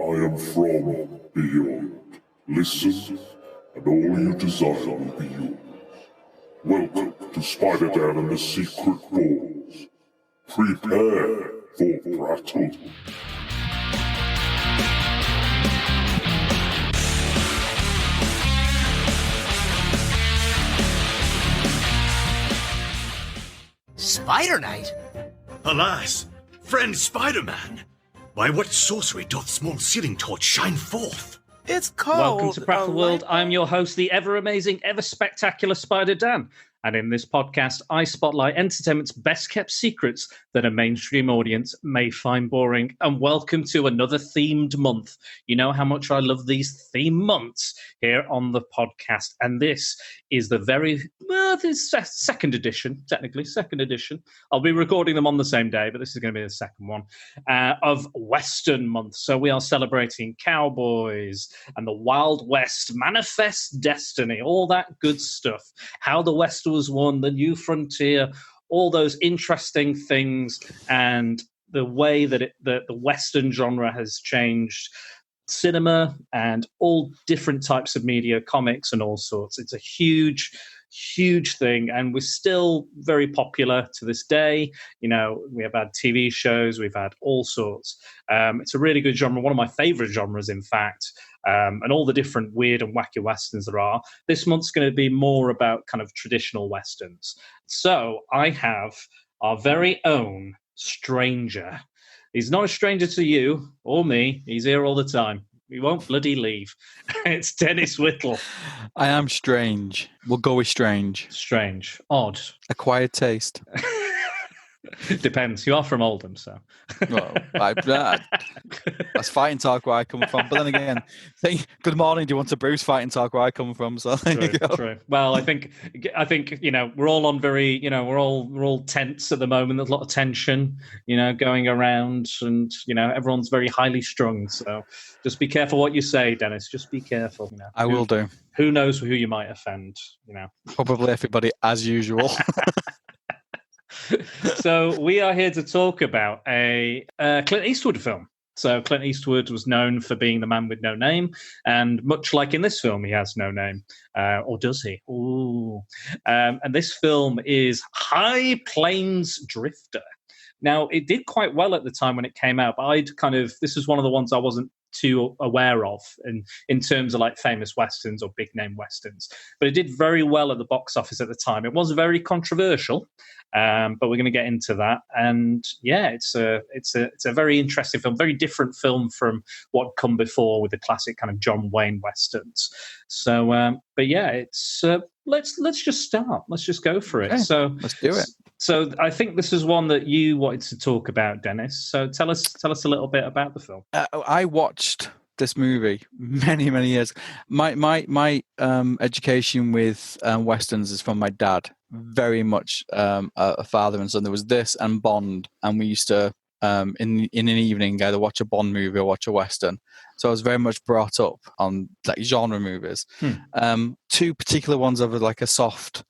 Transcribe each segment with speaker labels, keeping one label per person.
Speaker 1: I am from beyond. Listen, and all you desire will be yours. Welcome to Spider-Dan and the Secret Balls. Prepare for Prattle.
Speaker 2: Spider Knight?
Speaker 3: Alas, friend Spider-Man, by what sorcery doth small ceiling torch shine forth?
Speaker 2: It's called...
Speaker 4: Welcome to Prattle World. I'm your host, the ever-amazing, ever-spectacular Spider-Dan. And in this podcast, I spotlight entertainment's best-kept secrets that a mainstream audience may find boring. And welcome to another themed month. You know how much I love these theme months here on the podcast. And this is the this second edition, technically, second edition. I'll be recording them on the same day, but this is going to be the second one of Western Month. So we are celebrating cowboys and the Wild West, Manifest Destiny, all that good stuff. How the West was won, the new frontier, all those interesting things, and the way that the Western genre has changed cinema and all different types of media, comics and all sorts. It's a huge thing, and we're still very popular to this day. You know, we have had TV shows, we've had all sorts. It's a really good genre, one of my favorite genres, in fact. And all the different weird and wacky westerns there are. This month's going to be more about kind of traditional westerns. So I have our very own stranger. He's not a stranger to you or me. He's here all the time. He won't bloody leave. It's Dennis Whittle.
Speaker 5: I am strange. We'll go with strange.
Speaker 4: Strange. Odd.
Speaker 5: Acquired taste.
Speaker 4: Depends. You are from Oldham, so.
Speaker 5: Well, that's fighting talk where I come from. But then again, good morning. Do you want to Bruce fighting talk where I come from? So there you go.
Speaker 4: True. Well, I think we're all on very we're all tense at the moment. There's a lot of tension going around, and everyone's very highly strung. So just be careful what you say, Dennis. Just be careful.
Speaker 5: I will do.
Speaker 4: Who knows who you might offend?
Speaker 5: Probably everybody as usual.
Speaker 4: So we are here to talk about a Clint Eastwood film. So Clint Eastwood was known for being the man with no name, and much like in this film, he has no name. Or does he? Ooh. And this film is High Plains Drifter. Now, it did quite well at the time when it came out, but this was one of the ones I wasn't too aware of in terms of like famous westerns or big name westerns, but it did very well at the box office at the time. It was very controversial, but we're going to get into that. And yeah, it's a very interesting film, very different film from what had come before with the classic kind of John Wayne westerns. So, but yeah, it's let's just start. Let's just go for it. Okay, so
Speaker 5: let's do it.
Speaker 4: So I think this is one that you wanted to talk about, Dennis. So tell us a little bit about the film.
Speaker 5: I watched this movie many years. My education with westerns is from my dad. Very much a father and son. There was this and Bond, and we used to in an evening either watch a Bond movie or watch a western. So I was very much brought up on like genre movies. Two particular ones of like a soft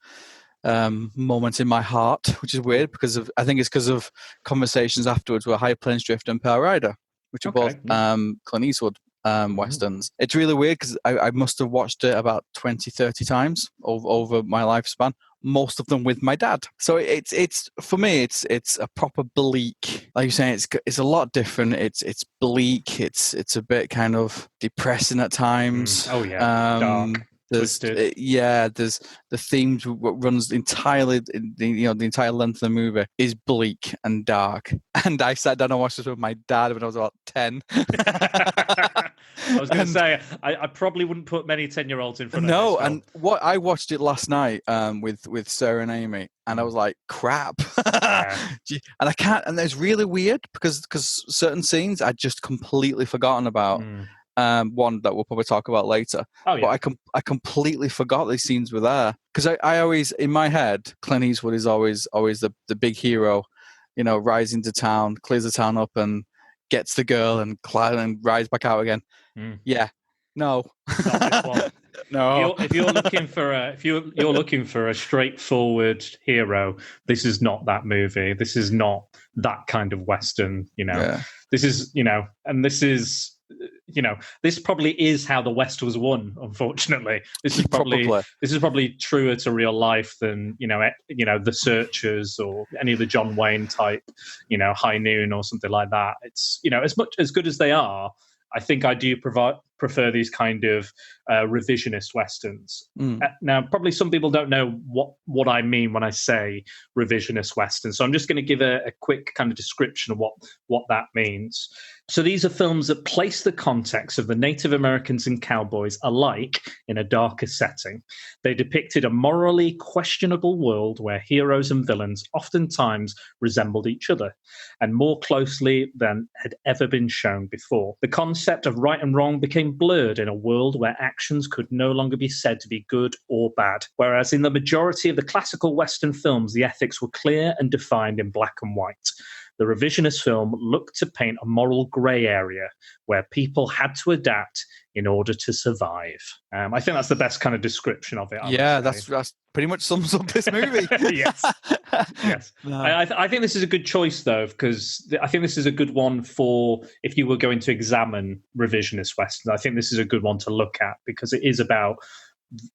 Speaker 5: moment in my heart, which is weird because I think it's because of conversations afterwards with High Plains Drifter and Pearl Rider, which are both Clint Eastwood westerns. It's really weird because I must have watched it about 20-30 times over my lifespan, most of them with my dad. So it's for me it's a proper bleak, like you're saying, it's a lot different. It's bleak, it's a bit kind of depressing at times.
Speaker 4: Dark.
Speaker 5: There's the theme runs entirely, the entire length of the movie is bleak and dark. And I sat down and watched this with my dad when I was about 10.
Speaker 4: I was going to say, I probably wouldn't put many 10-year-olds in front of this. No,
Speaker 5: and I watched it last night with Sarah and Amy, and I was like, crap. And I can't, and it's really weird because certain scenes I'd just completely forgotten about. One that we'll probably talk about later. But I completely forgot these scenes were there because I always, in my head, Clint Eastwood is always the big hero, rides into town, clears the town up, and gets the girl and rides back out again. Yeah, no,
Speaker 4: not this one.
Speaker 5: No.
Speaker 4: If you're looking for a straightforward hero, this is not that movie. This is not that kind of western. This is and this is this probably is how the West was won. Unfortunately, this is probably truer to real life than the Searchers or any of the John Wayne type, High Noon or something like that. It's as much as good as they are. I think I do prefer these kind of revisionist Westerns. Now, probably some people don't know what I mean when I say revisionist Western. So I'm just going to give a quick kind of description of what that means. So these are films that place the context of the Native Americans and cowboys alike in a darker setting. They depicted a morally questionable world where heroes and villains oftentimes resembled each other, and more closely than had ever been shown before. The concept of right and wrong became blurred in a world where actions could no longer be said to be good or bad, whereas in the majority of the classical Western films, the ethics were clear and defined in black and white. The revisionist film looked to paint a moral grey area where people had to adapt in order to survive. I think that's the best kind of description of it.
Speaker 5: That's pretty much sums up this movie.
Speaker 4: Yes. No. I think this is a good choice, though, because I think this is a good one for if you were going to examine revisionist Westerns. I think this is a good one to look at because it is about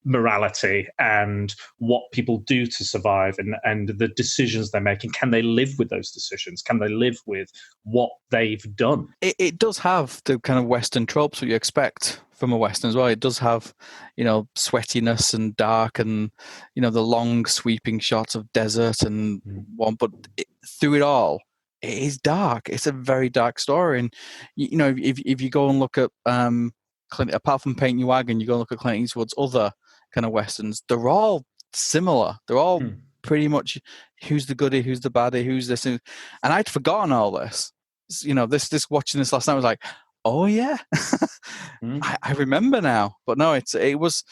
Speaker 4: morality and what people do to survive and the decisions they're making. Can they live with those decisions? Can they live with what they've done?
Speaker 5: It does have the kind of Western tropes that you expect from a Western as well. It does have, sweatiness and dark and, the long sweeping shots of desert and one, but through it all, it is dark. It's a very dark story. And, if you go and look at, Clint, apart from Paint Your Wagon, you go and look at Clint Eastwood's other kind of Westerns, they're all similar. They're all pretty much who's the goodie, who's the baddie, who's this. And I'd forgotten all this. This watching this last night was like, oh yeah, I remember now. But no, it was,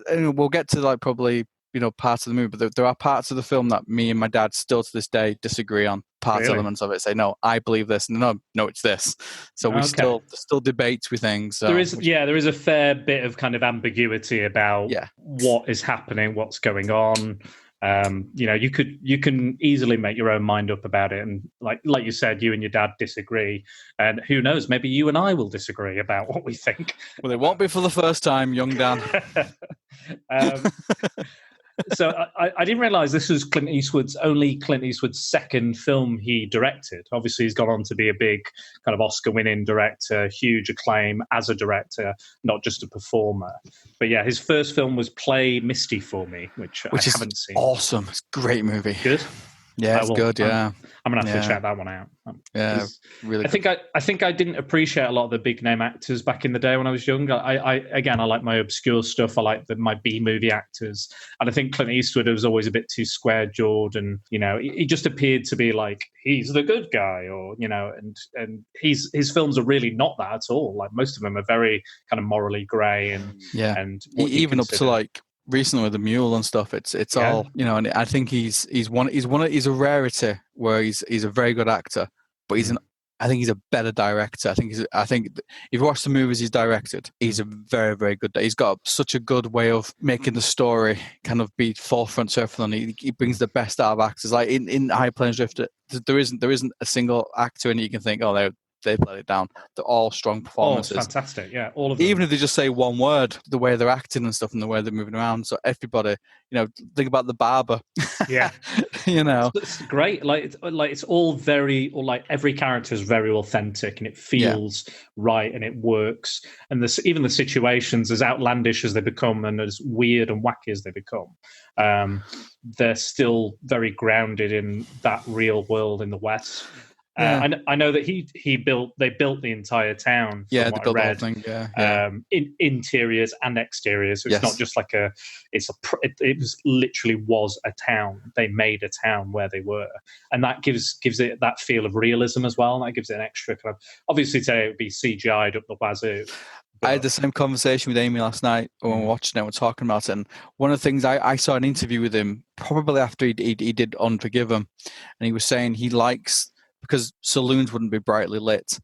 Speaker 5: and we'll get to probably, parts of the movie, but there are parts of the film that me and my dad still to this day disagree on. Elements of it say, no, I believe this, and no, it's this. So we still debates with things. So, there
Speaker 4: is a fair bit of kind of ambiguity about what is happening, what's going on. You can easily make your own mind up about it, and like you said, you and your dad disagree, and who knows, maybe you and I will disagree about what we think.
Speaker 5: Well, it won't be for the first time, young Dan.
Speaker 4: So I didn't realise this was Clint Eastwood's second film he directed. Obviously, he's gone on to be a big kind of Oscar-winning director, huge acclaim as a director, not just a performer. But yeah, his first film was Play Misty for Me, which I haven't seen.
Speaker 5: Awesome. It's a great movie.
Speaker 4: Good?
Speaker 5: Yeah, it's good, yeah.
Speaker 4: I'm going to have to check that one out.
Speaker 5: Yeah, really
Speaker 4: good. I think I didn't appreciate a lot of the big name actors back in the day when I was young. I like my obscure stuff. I like my B-movie actors. And I think Clint Eastwood was always a bit too square-jawed, and, he just appeared to be like, he's the good guy, or, and his films are really not that at all. Like, most of them are very kind of morally grey and
Speaker 5: even up to recently with the Mule and stuff, it's all, and I think he's a rarity where he's a very good actor, but I think he's a better director. I think if you watch the movies he's directed, he's a very, very good. He's got such a good way of making the story kind of be forefront surfing on. He brings the best out of actors. Like in High Plains Drift, there isn't a single actor in it you can think, oh, they let it down. They're all strong performances.
Speaker 4: Oh, fantastic! Yeah, all of them.
Speaker 5: Even if they just say one word, the way they're acting and stuff, and the way they're moving around. So everybody, think about the barber.
Speaker 4: Yeah, it's great. Like it's all very, every character is very authentic, and it feels right, and it works. And even the situations, as outlandish as they become, and as weird and wacky as they become, they're still very grounded in that real world in the West. I know that they built the entire town.
Speaker 5: Yeah, they built the whole thing. Yeah.
Speaker 4: In interiors and exteriors. So it's not just it was literally a town. They made a town where they were, and that gives it that feel of realism as well. And that gives it an extra kind of. Obviously, today it would be CGI'd up the wazoo.
Speaker 5: I had the same conversation with Amy last night when we were watching it. We're talking about it, and one of the things I saw an interview with him probably after he did Unforgiven, and he was saying he likes. Because saloons wouldn't be brightly lit,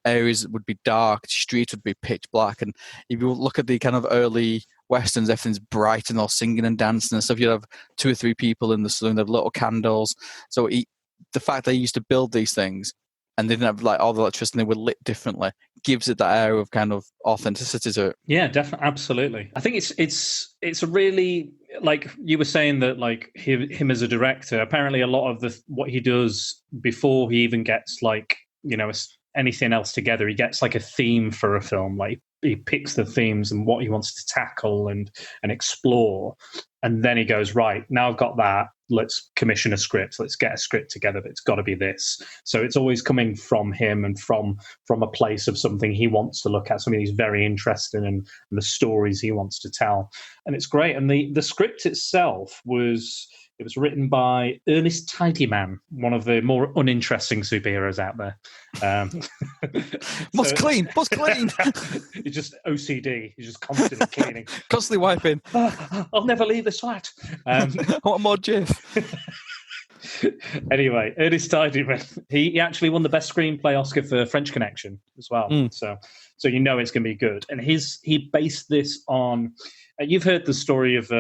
Speaker 5: areas would be dark, streets would be pitch black. And if you look at the kind of early Westerns, everything's bright and all singing and dancing and stuff. You'd have 2 or 3 people in the saloon, they have little candles. So the fact they used to build these things and they didn't have like all the electricity, and they were lit differently, gives it that air of kind of authenticity to it.
Speaker 4: Yeah, definitely, absolutely. I think it's a really, like you were saying, that like him as a director, apparently a lot of what he does before he even gets like, you know, anything else together, he gets like a theme for a film. Like he picks the themes and what he wants to tackle and explore, and then he goes, right, now I've got that, let's commission a script, let's get a script together, but it's got to be this. So it's always coming from him and from a place of something he wants to look at, something he's very interested in, and the stories he wants to tell. And it's great. And the script itself was written by Ernest Tidyman, one of the more uninteresting superheroes out there.
Speaker 5: Must clean.
Speaker 4: He's just OCD. He's just constantly cleaning.
Speaker 5: Constantly wiping.
Speaker 4: I'll never leave this flat.
Speaker 5: I want more Jif.
Speaker 4: Anyway, Ernest Tidyman, he actually won the Best Screenplay Oscar for French Connection as well. So you know it's going to be good. And he based this on... you've heard the story of...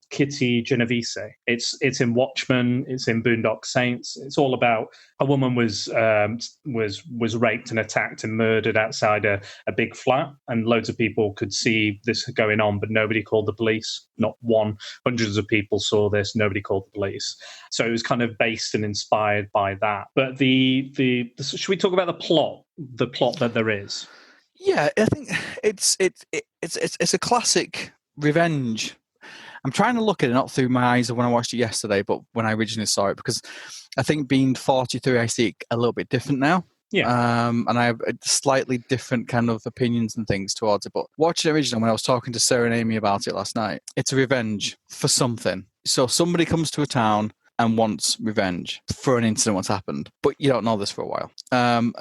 Speaker 4: Kitty Genovese. It's in Watchmen. It's in Boondock Saints. It's all about a woman was raped and attacked and murdered outside a big flat, and loads of people could see this going on, but nobody called the police. Not one. Hundreds of people saw this. Nobody called the police. So it was kind of based and inspired by that. But should we talk about the plot? The plot that there is.
Speaker 5: Yeah, I think it's a classic revenge. I'm trying to look at it not through my eyes of when I watched it yesterday, but when I originally saw it, because I think being 43, I see it a little bit different now.
Speaker 4: Yeah.
Speaker 5: And I have a slightly different kind of opinions and things towards it. But watching it originally, when I was talking to Sarah and Amy about it last night, it's a revenge for something. So somebody comes to a town and wants revenge for an incident what's happened. But you don't know this for a while.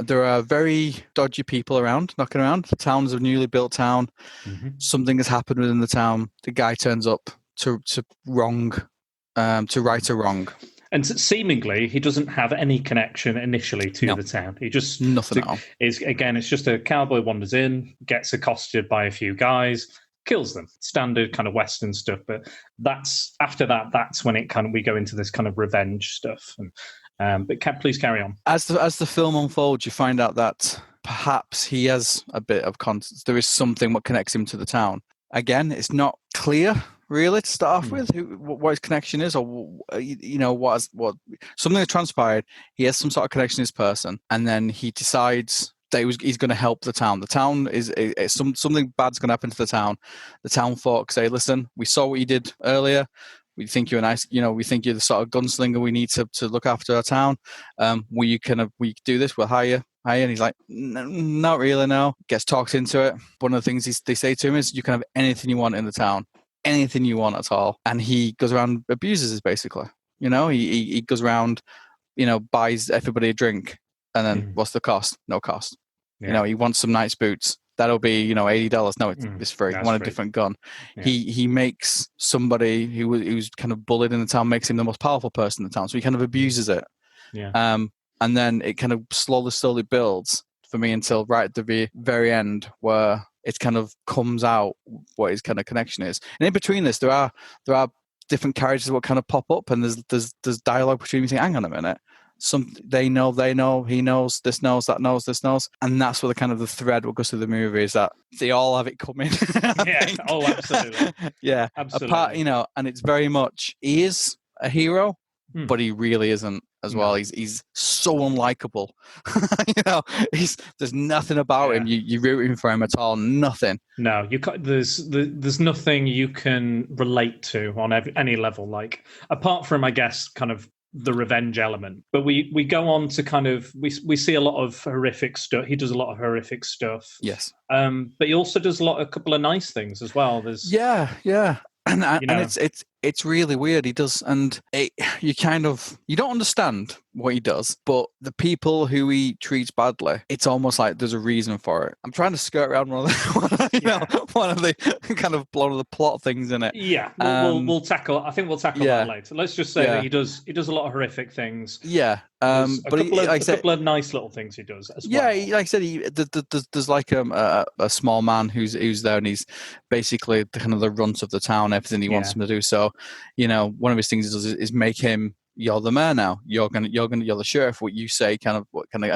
Speaker 5: There are very dodgy people knocking around. The town's a newly built town. Mm-hmm. Something has happened within the town. The guy turns up to right a wrong.
Speaker 4: And seemingly, he doesn't have any connection initially to the town. He just...
Speaker 5: Nothing at all.
Speaker 4: It's just a cowboy wanders in, gets accosted by a few guys, kills them. Standard kind of Western stuff. But that's when we go into this kind of revenge stuff. And but please carry on.
Speaker 5: As the film unfolds, you find out that perhaps he has a bit of context. There is something what connects him to the town. Again, it's not clear really to start off with what his connection is, or what something that transpired. He has some sort of connection to this person, and then he decides that he's going to help the town. The town is something bad's going to happen to the town. The town folk say, "Listen, we saw what you did earlier. We think you're nice. We think you're the sort of gunslinger we need to look after our town. We do this. We'll hire you." And he's like, "Not really, no." Gets talked into it. One of the things they say to him is, "You can have anything you want in the town. Anything you want at all." And he goes around, abuses it basically. He goes around, buys everybody a drink, and then what's the cost? No cost. Yeah. He wants some nice boots. That'll be $80. No, it's free. I want a different gun. Yeah. He makes somebody who's kind of bullied in the town, makes him the most powerful person in the town. So he kind of abuses it. Yeah. And then it kind of slowly builds for me until right at the very end where it kind of comes out what his kind of connection is. And in between this, there are different characters that will kind of pop up, and there's dialogue between you. Think, hang on a minute, they know, he knows, this knows, that knows, this knows, and that's where the thread what goes through the movie is that they all have it coming.
Speaker 4: Yeah. Oh, absolutely.
Speaker 5: Yeah.
Speaker 4: Absolutely.
Speaker 5: And it's very much he is a hero, but he really isn't as well. He's so unlikable. There's nothing about him. You're rooting for him at all. Nothing. No, you can't, there's nothing you can relate to on any level. Like apart from, I guess, kind of the revenge element. But we go on to kind of we see a lot of horrific stuff. He does a lot of horrific stuff. Yes.
Speaker 4: But he also does a couple of nice things as well. There's and it's really weird. He does, and you don't understand what he does, but the people who he treats badly, it's almost like there's a reason for it. I'm trying to skirt around one of the plot things in it. Yeah, we'll tackle. I think we'll tackle that later. Let's just say that he does a lot of horrific things. Yeah. A couple of nice little things he does as well. Yeah, like I said, there's like a small man who's there, and he's basically the kind of the runt of the town, everything he wants him to do. So, one of his things he does is make him
Speaker 5: you're the mayor now. You're the sheriff. What you say, and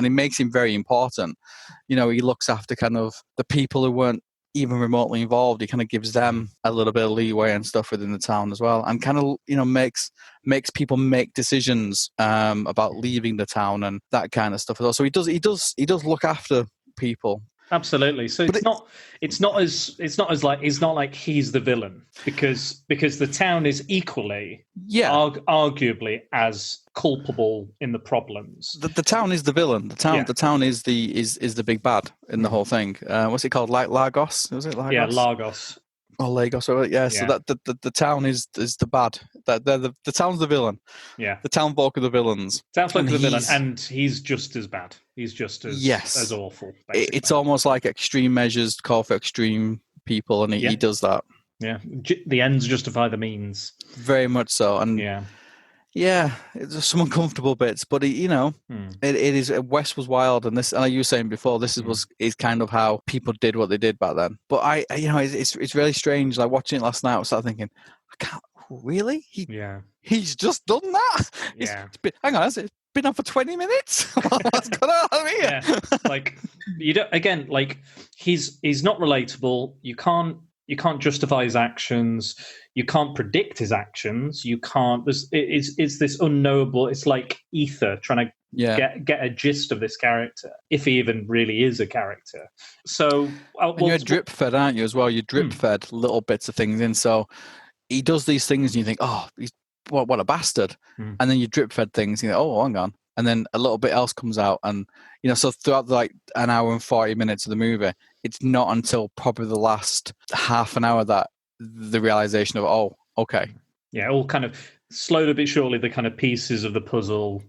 Speaker 5: it makes him very important. He looks after kind of the people who weren't even remotely involved. He kind of gives them a little bit of leeway and stuff within the town as well, and kind of makes people make decisions about leaving the town and that kind of stuff as well. So he does look after people.
Speaker 4: Absolutely. So it's not like he's the villain, because the town is equally arguably as culpable in the problems.
Speaker 5: The town is the villain. The town is the big bad in the whole thing. What's it called? Lagos? Was it Lagos?
Speaker 4: Yeah, Lagos.
Speaker 5: Oh, Lagos. Yeah. So that the town is the bad. The town's the villain.
Speaker 4: Yeah.
Speaker 5: The town folk are the villains.
Speaker 4: Town folk are the villain, and he's just as bad. He's just as awful. Basically.
Speaker 5: It's almost like extreme measures call for extreme people, and he does that.
Speaker 4: Yeah. The ends justify the means.
Speaker 5: Very much so. And yeah, it's some uncomfortable bits, but it is. West was wild, and this, and like you were saying before, this is kind of how people did what they did back then. But it's really strange. Like watching it last night, I was starting thinking, I can't really. He's just done that. Hang on, it's been on for 20 minutes. What's going on here?
Speaker 4: Yeah, like you don't. Again, like he's not relatable. You can't justify his actions. You can't predict his actions. You can't. It's this unknowable. It's like ether trying to get a gist of this character, if he even really is a character. So you're drip fed, aren't you? As well, you're drip fed little bits of things in. So he does these things, and you think, oh, what a bastard. And then you drip fed things, and you think, oh, hang on. And then a little bit else comes out, and so throughout like an hour and 40 minutes of the movie, it's not until probably the last half an hour that the realization of, oh, okay. Yeah, all kind of slowly but surely the kind of pieces of the puzzle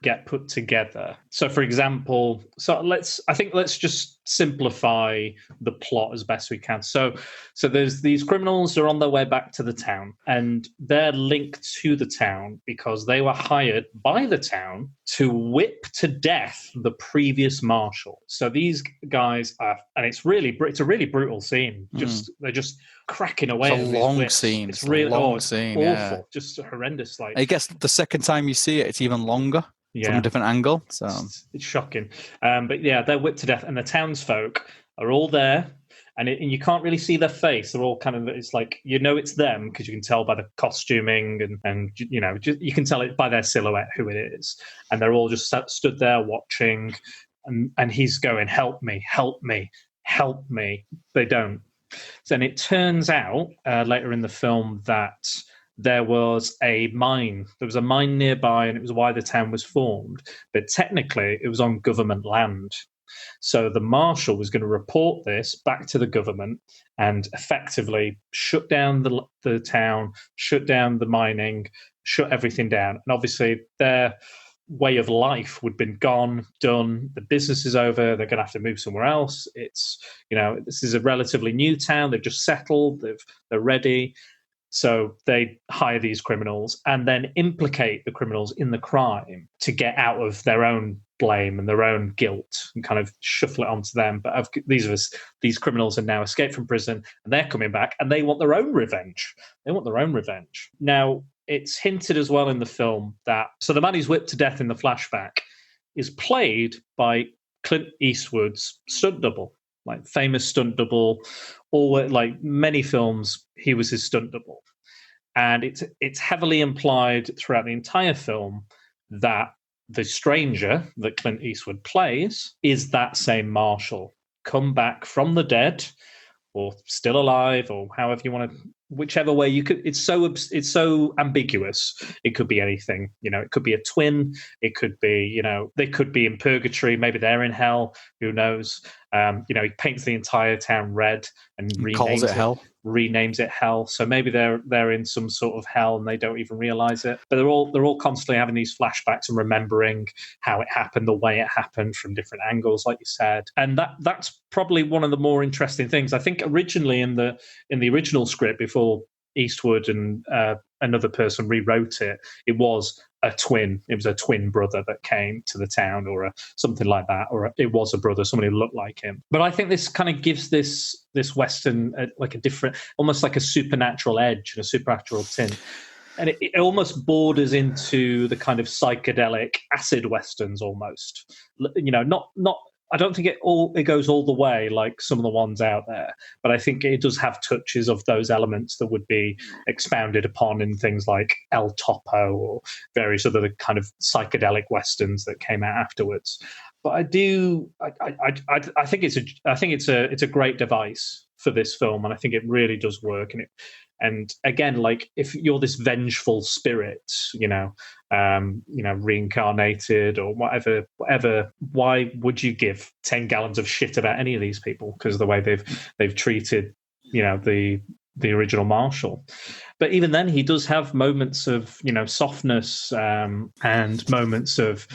Speaker 4: get put together. So for example, let's just simplify the plot as best we can. So there's these criminals who are on their way back to the town, and they're linked to the town because they were hired by the town to whip to death the previous marshal. So these guys are, and it's a really brutal scene. They're just cracking away. It's a long scene. It's really long scene. Awful. Just horrendous. Like, I guess the second time you see it, it's even longer. From a different angle. So it's shocking. But yeah, they're whipped to death, and the townsfolk are all there, and you can't really see their face. They're all kind of, it's like, it's them because you can tell by the costuming and you can tell it by their silhouette who it is. And they're all just stood there watching, and he's going, help me, help me, help me. They don't. So, and it turns out later in the film that there was a mine. There was a mine nearby, and it was why the town was formed. But technically, it was on government land. So the marshal was going to report this back to the government and effectively shut down the town, shut down the mining, shut everything down. And obviously, their way of life would have been gone, done. The business is over. They're going to have to move somewhere else. It's, this is a relatively new town. They've just settled. They're ready. So they hire these criminals and then implicate the criminals in the crime to get out of their own blame and their own guilt and kind of shuffle it onto them. But these criminals are now escaped from prison, and they're coming back, and they want their own revenge. Now, it's hinted as well in the film that, so the man who's whipped to death in the flashback is played by Clint Eastwood's stunt double. Like famous stunt double, like many films, he was his stunt double. And it's heavily implied throughout the entire film that the stranger that Clint Eastwood plays is that same marshal, come back from the dead, or still alive, or however you want to, whichever way you could. It's so ambiguous. It could be anything. It could be a twin. It could be, they could be in purgatory. Maybe they're in hell. Who knows? He paints the entire town red and calls it hell. Renames it hell. So maybe they're in some sort of hell and they don't even realize it. But they're all constantly having these flashbacks and remembering how it happened, the way it happened from different angles, like you said. And that's probably one of the more interesting things. I think originally in the original script, before Eastwood and another person rewrote it, it was a twin. It was a twin brother that came to the town, or something like that, or it was a brother, somebody who looked like him. But I think this kind of gives this Western like a different, almost like a supernatural edge and a supernatural tint. And it almost borders into the kind of psychedelic acid westerns almost. Not. I don't think it goes all the way like some of the ones out there, but I think it does have touches of those elements that would be expounded upon in things like El Topo or various other kind of psychedelic westerns that came out afterwards. But I think it's a great device for this film, and I think it really does work. And again, like if you're this vengeful spirit, reincarnated or whatever, why would you give 10 gallons of shit about any of these people? Because the way they've treated, the original Marshal. But even then, he does have moments of, softness and moments of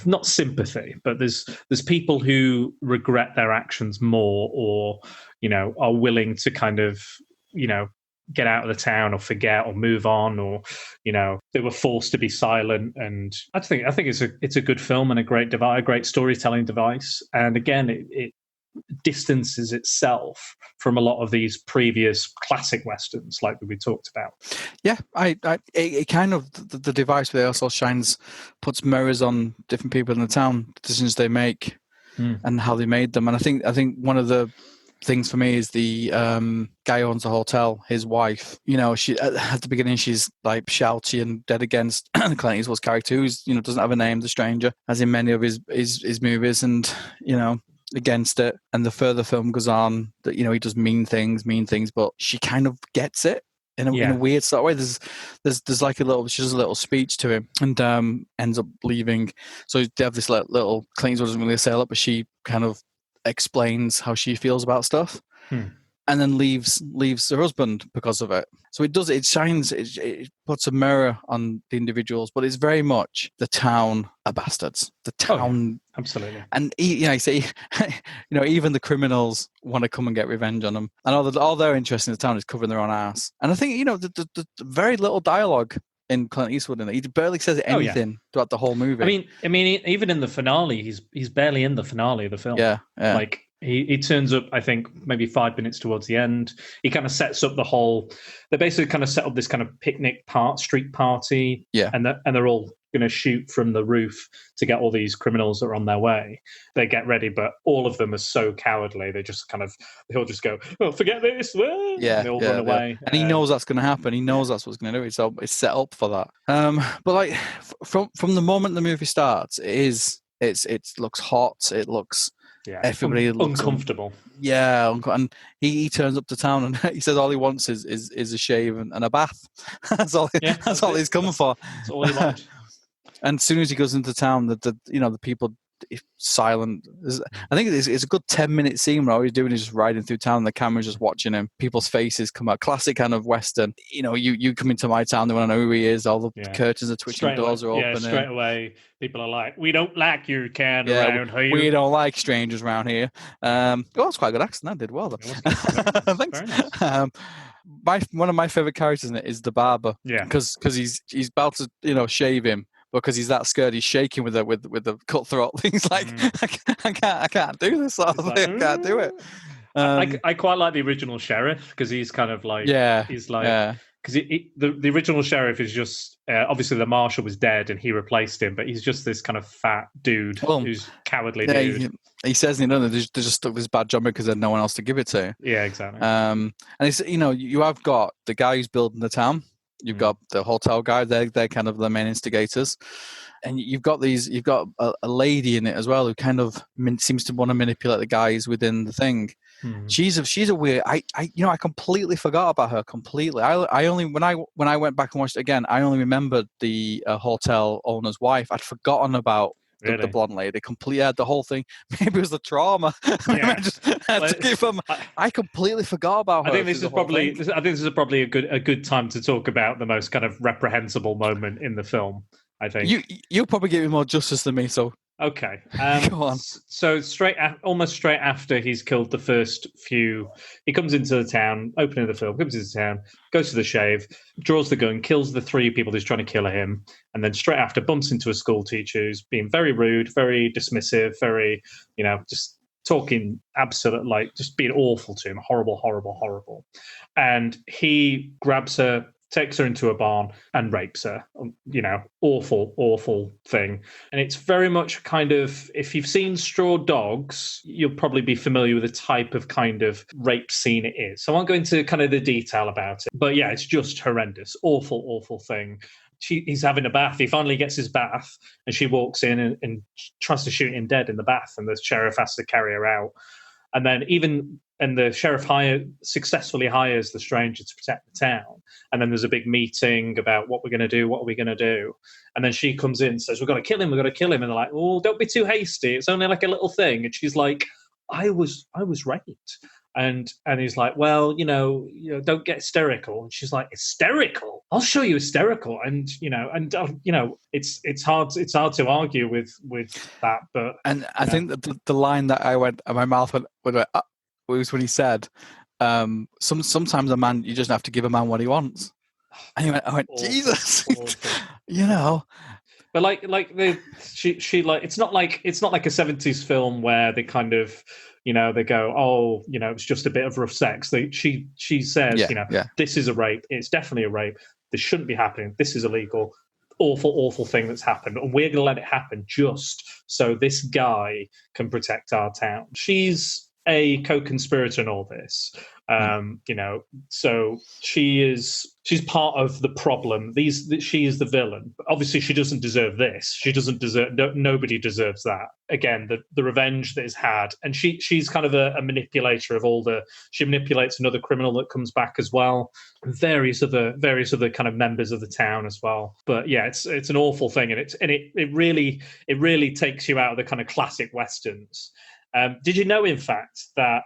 Speaker 4: not sympathy, but there's people who regret their actions more, or are willing to kind of get out of the town or forget or move on, or they were forced to be silent. And I think it's a good film and a great storytelling device. And again, it distances itself from a lot of these previous classic westerns like we talked about.
Speaker 5: Yeah, it kind of the device where it also puts mirrors on different people in the town, the decisions they make and how they made them. And I think one of the things for me is the guy who owns the hotel, his wife. She at the beginning she's like shouty and dead against Clint Eastwood's character, who's doesn't have a name, the stranger, as in many of his movies, and against it. And the further film goes on, that he does mean things, but she kind of gets it in a weird sort of way. There's like she does a little speech to him and ends up leaving. So they have this little Clint Eastwood doesn't really say a lot, but she kind of explains how she feels about stuff, and then leaves her husband because of it. So it puts a mirror on the individuals, but it's very much the town are bastards. The town,
Speaker 4: absolutely. And
Speaker 5: you say, even the criminals want to come and get revenge on them, and all their interest in the town is covering their own ass. And I think the very little dialogue in Clint Eastwood in it. He barely says anything throughout the whole movie.
Speaker 4: I mean, even in the finale, he's barely in the finale of the film.
Speaker 5: Yeah.
Speaker 4: Like he turns up, I think, maybe 5 minutes towards the end. He kind of sets up they basically kind of set up this kind of picnic street party.
Speaker 5: Yeah.
Speaker 4: And they're all going to shoot from the roof to get all these criminals that are on their way. They get ready, but all of them are so cowardly. They'll just go, oh, forget this.
Speaker 5: Yeah.
Speaker 4: And they all run away.
Speaker 5: And he knows that's going to happen. He knows that's what's going to do it. So it's set up for that. But like from the moment the movie starts, it looks hot. It looks, everybody looks
Speaker 4: uncomfortable.
Speaker 5: And he turns up to town and he says all he wants is a shave and a bath. That's all he's coming for.
Speaker 4: That's all he wants.
Speaker 5: And as soon as he goes into town, the people silent. I think it's a good 10-minute scene where all he's doing is just riding through town and the camera's just watching him. People's faces come out. Classic kind of Western. You come into my town, they want to know who he is. All the curtains are twitching, doors are open.
Speaker 4: Yeah, straight away, people are like, we don't like your kind around here.
Speaker 5: We don't like strangers around here. It's quite a good accent. That did well, though. Thanks.
Speaker 4: Very nice.
Speaker 5: One of my favourite characters in it is the barber.
Speaker 4: Yeah.
Speaker 5: Because he's about to shave him. Because he's that scared, he's shaking with the cutthroat. He's like, I can't do this sort of thing. I can't do it.
Speaker 4: I quite like the original sheriff because he's kind of like, because the original sheriff is just obviously the marshal was dead and he replaced him, but he's just this kind of fat dude who's cowardly dude.
Speaker 5: He says, they just stuck this bad job because there's no one else to give it to.
Speaker 4: Yeah, exactly.
Speaker 5: And it's you have got the guy who's building the town. You've got the hotel guy; they're kind of the main instigators, and you've got a lady in it as well who kind of seems to want to manipulate the guys within the thing. She's a weird. I completely forgot about her completely. I only when I went back and watched it again, I only remembered the hotel owner's wife. I'd forgotten about. Really? The blonde lady, the whole thing. Maybe it was the trauma.
Speaker 4: Yeah.
Speaker 5: I completely forgot about her.
Speaker 4: I think this is probably a good time to talk about the most kind of reprehensible moment in the film. I think
Speaker 5: you'll probably give me more justice than me. So
Speaker 4: okay,
Speaker 5: go on.
Speaker 4: So almost straight after he's killed the first few, he comes into the town. Opening the film, comes into town, goes to the shave, draws the gun, kills the 3 people who's trying to kill him, and then straight after bumps into a school teacher who's being very rude, very dismissive, very just talking absolute, like just being awful to him, horrible, and he grabs her takes her into a barn and rapes her. Awful, awful thing. And it's very much kind of, if you've seen Straw Dogs, you'll probably be familiar with the type of kind of rape scene it is. So I won't go into kind of the detail about it. But yeah, it's just horrendous. Awful, awful thing. He's having a bath. He finally gets his bath, and she walks in and tries to shoot him dead in the bath, and the sheriff has to carry her out. And then the sheriff successfully hires the stranger to protect the town. And then there's a big meeting about what we're going to do, what are we going to do? And then she comes in and says, we've got to kill him, we've got to kill him. And they're like, oh, don't be too hasty. It's only like a little thing. And she's like, I was raped. And he's like, well, don't get hysterical. And she's like, hysterical? I'll show you hysterical. And it's hard to argue with that. But
Speaker 5: I think that the line that my mouth went was when he said, sometimes a man, you just have to give a man what he wants. And I went, awful, Jesus, awful.
Speaker 4: But it's not like a 70s film where they kind of, they go, it's just a bit of rough sex. She says, this is a rape. It's definitely a rape. This shouldn't be happening. This is illegal. Awful, awful thing that's happened. And we're going to let it happen just so this guy can protect our town. She's a co-conspirator in all this. So she's part of the problem. She is the villain. But obviously, she doesn't deserve this. She doesn't deserve. Nobody deserves that. Again, the revenge that is had, and she's kind of a manipulator of all the. She manipulates another criminal that comes back as well. Various other kind of members of the town as well. But yeah, it's an awful thing, and it really takes you out of the kind of classic westerns. Did you know, in fact, that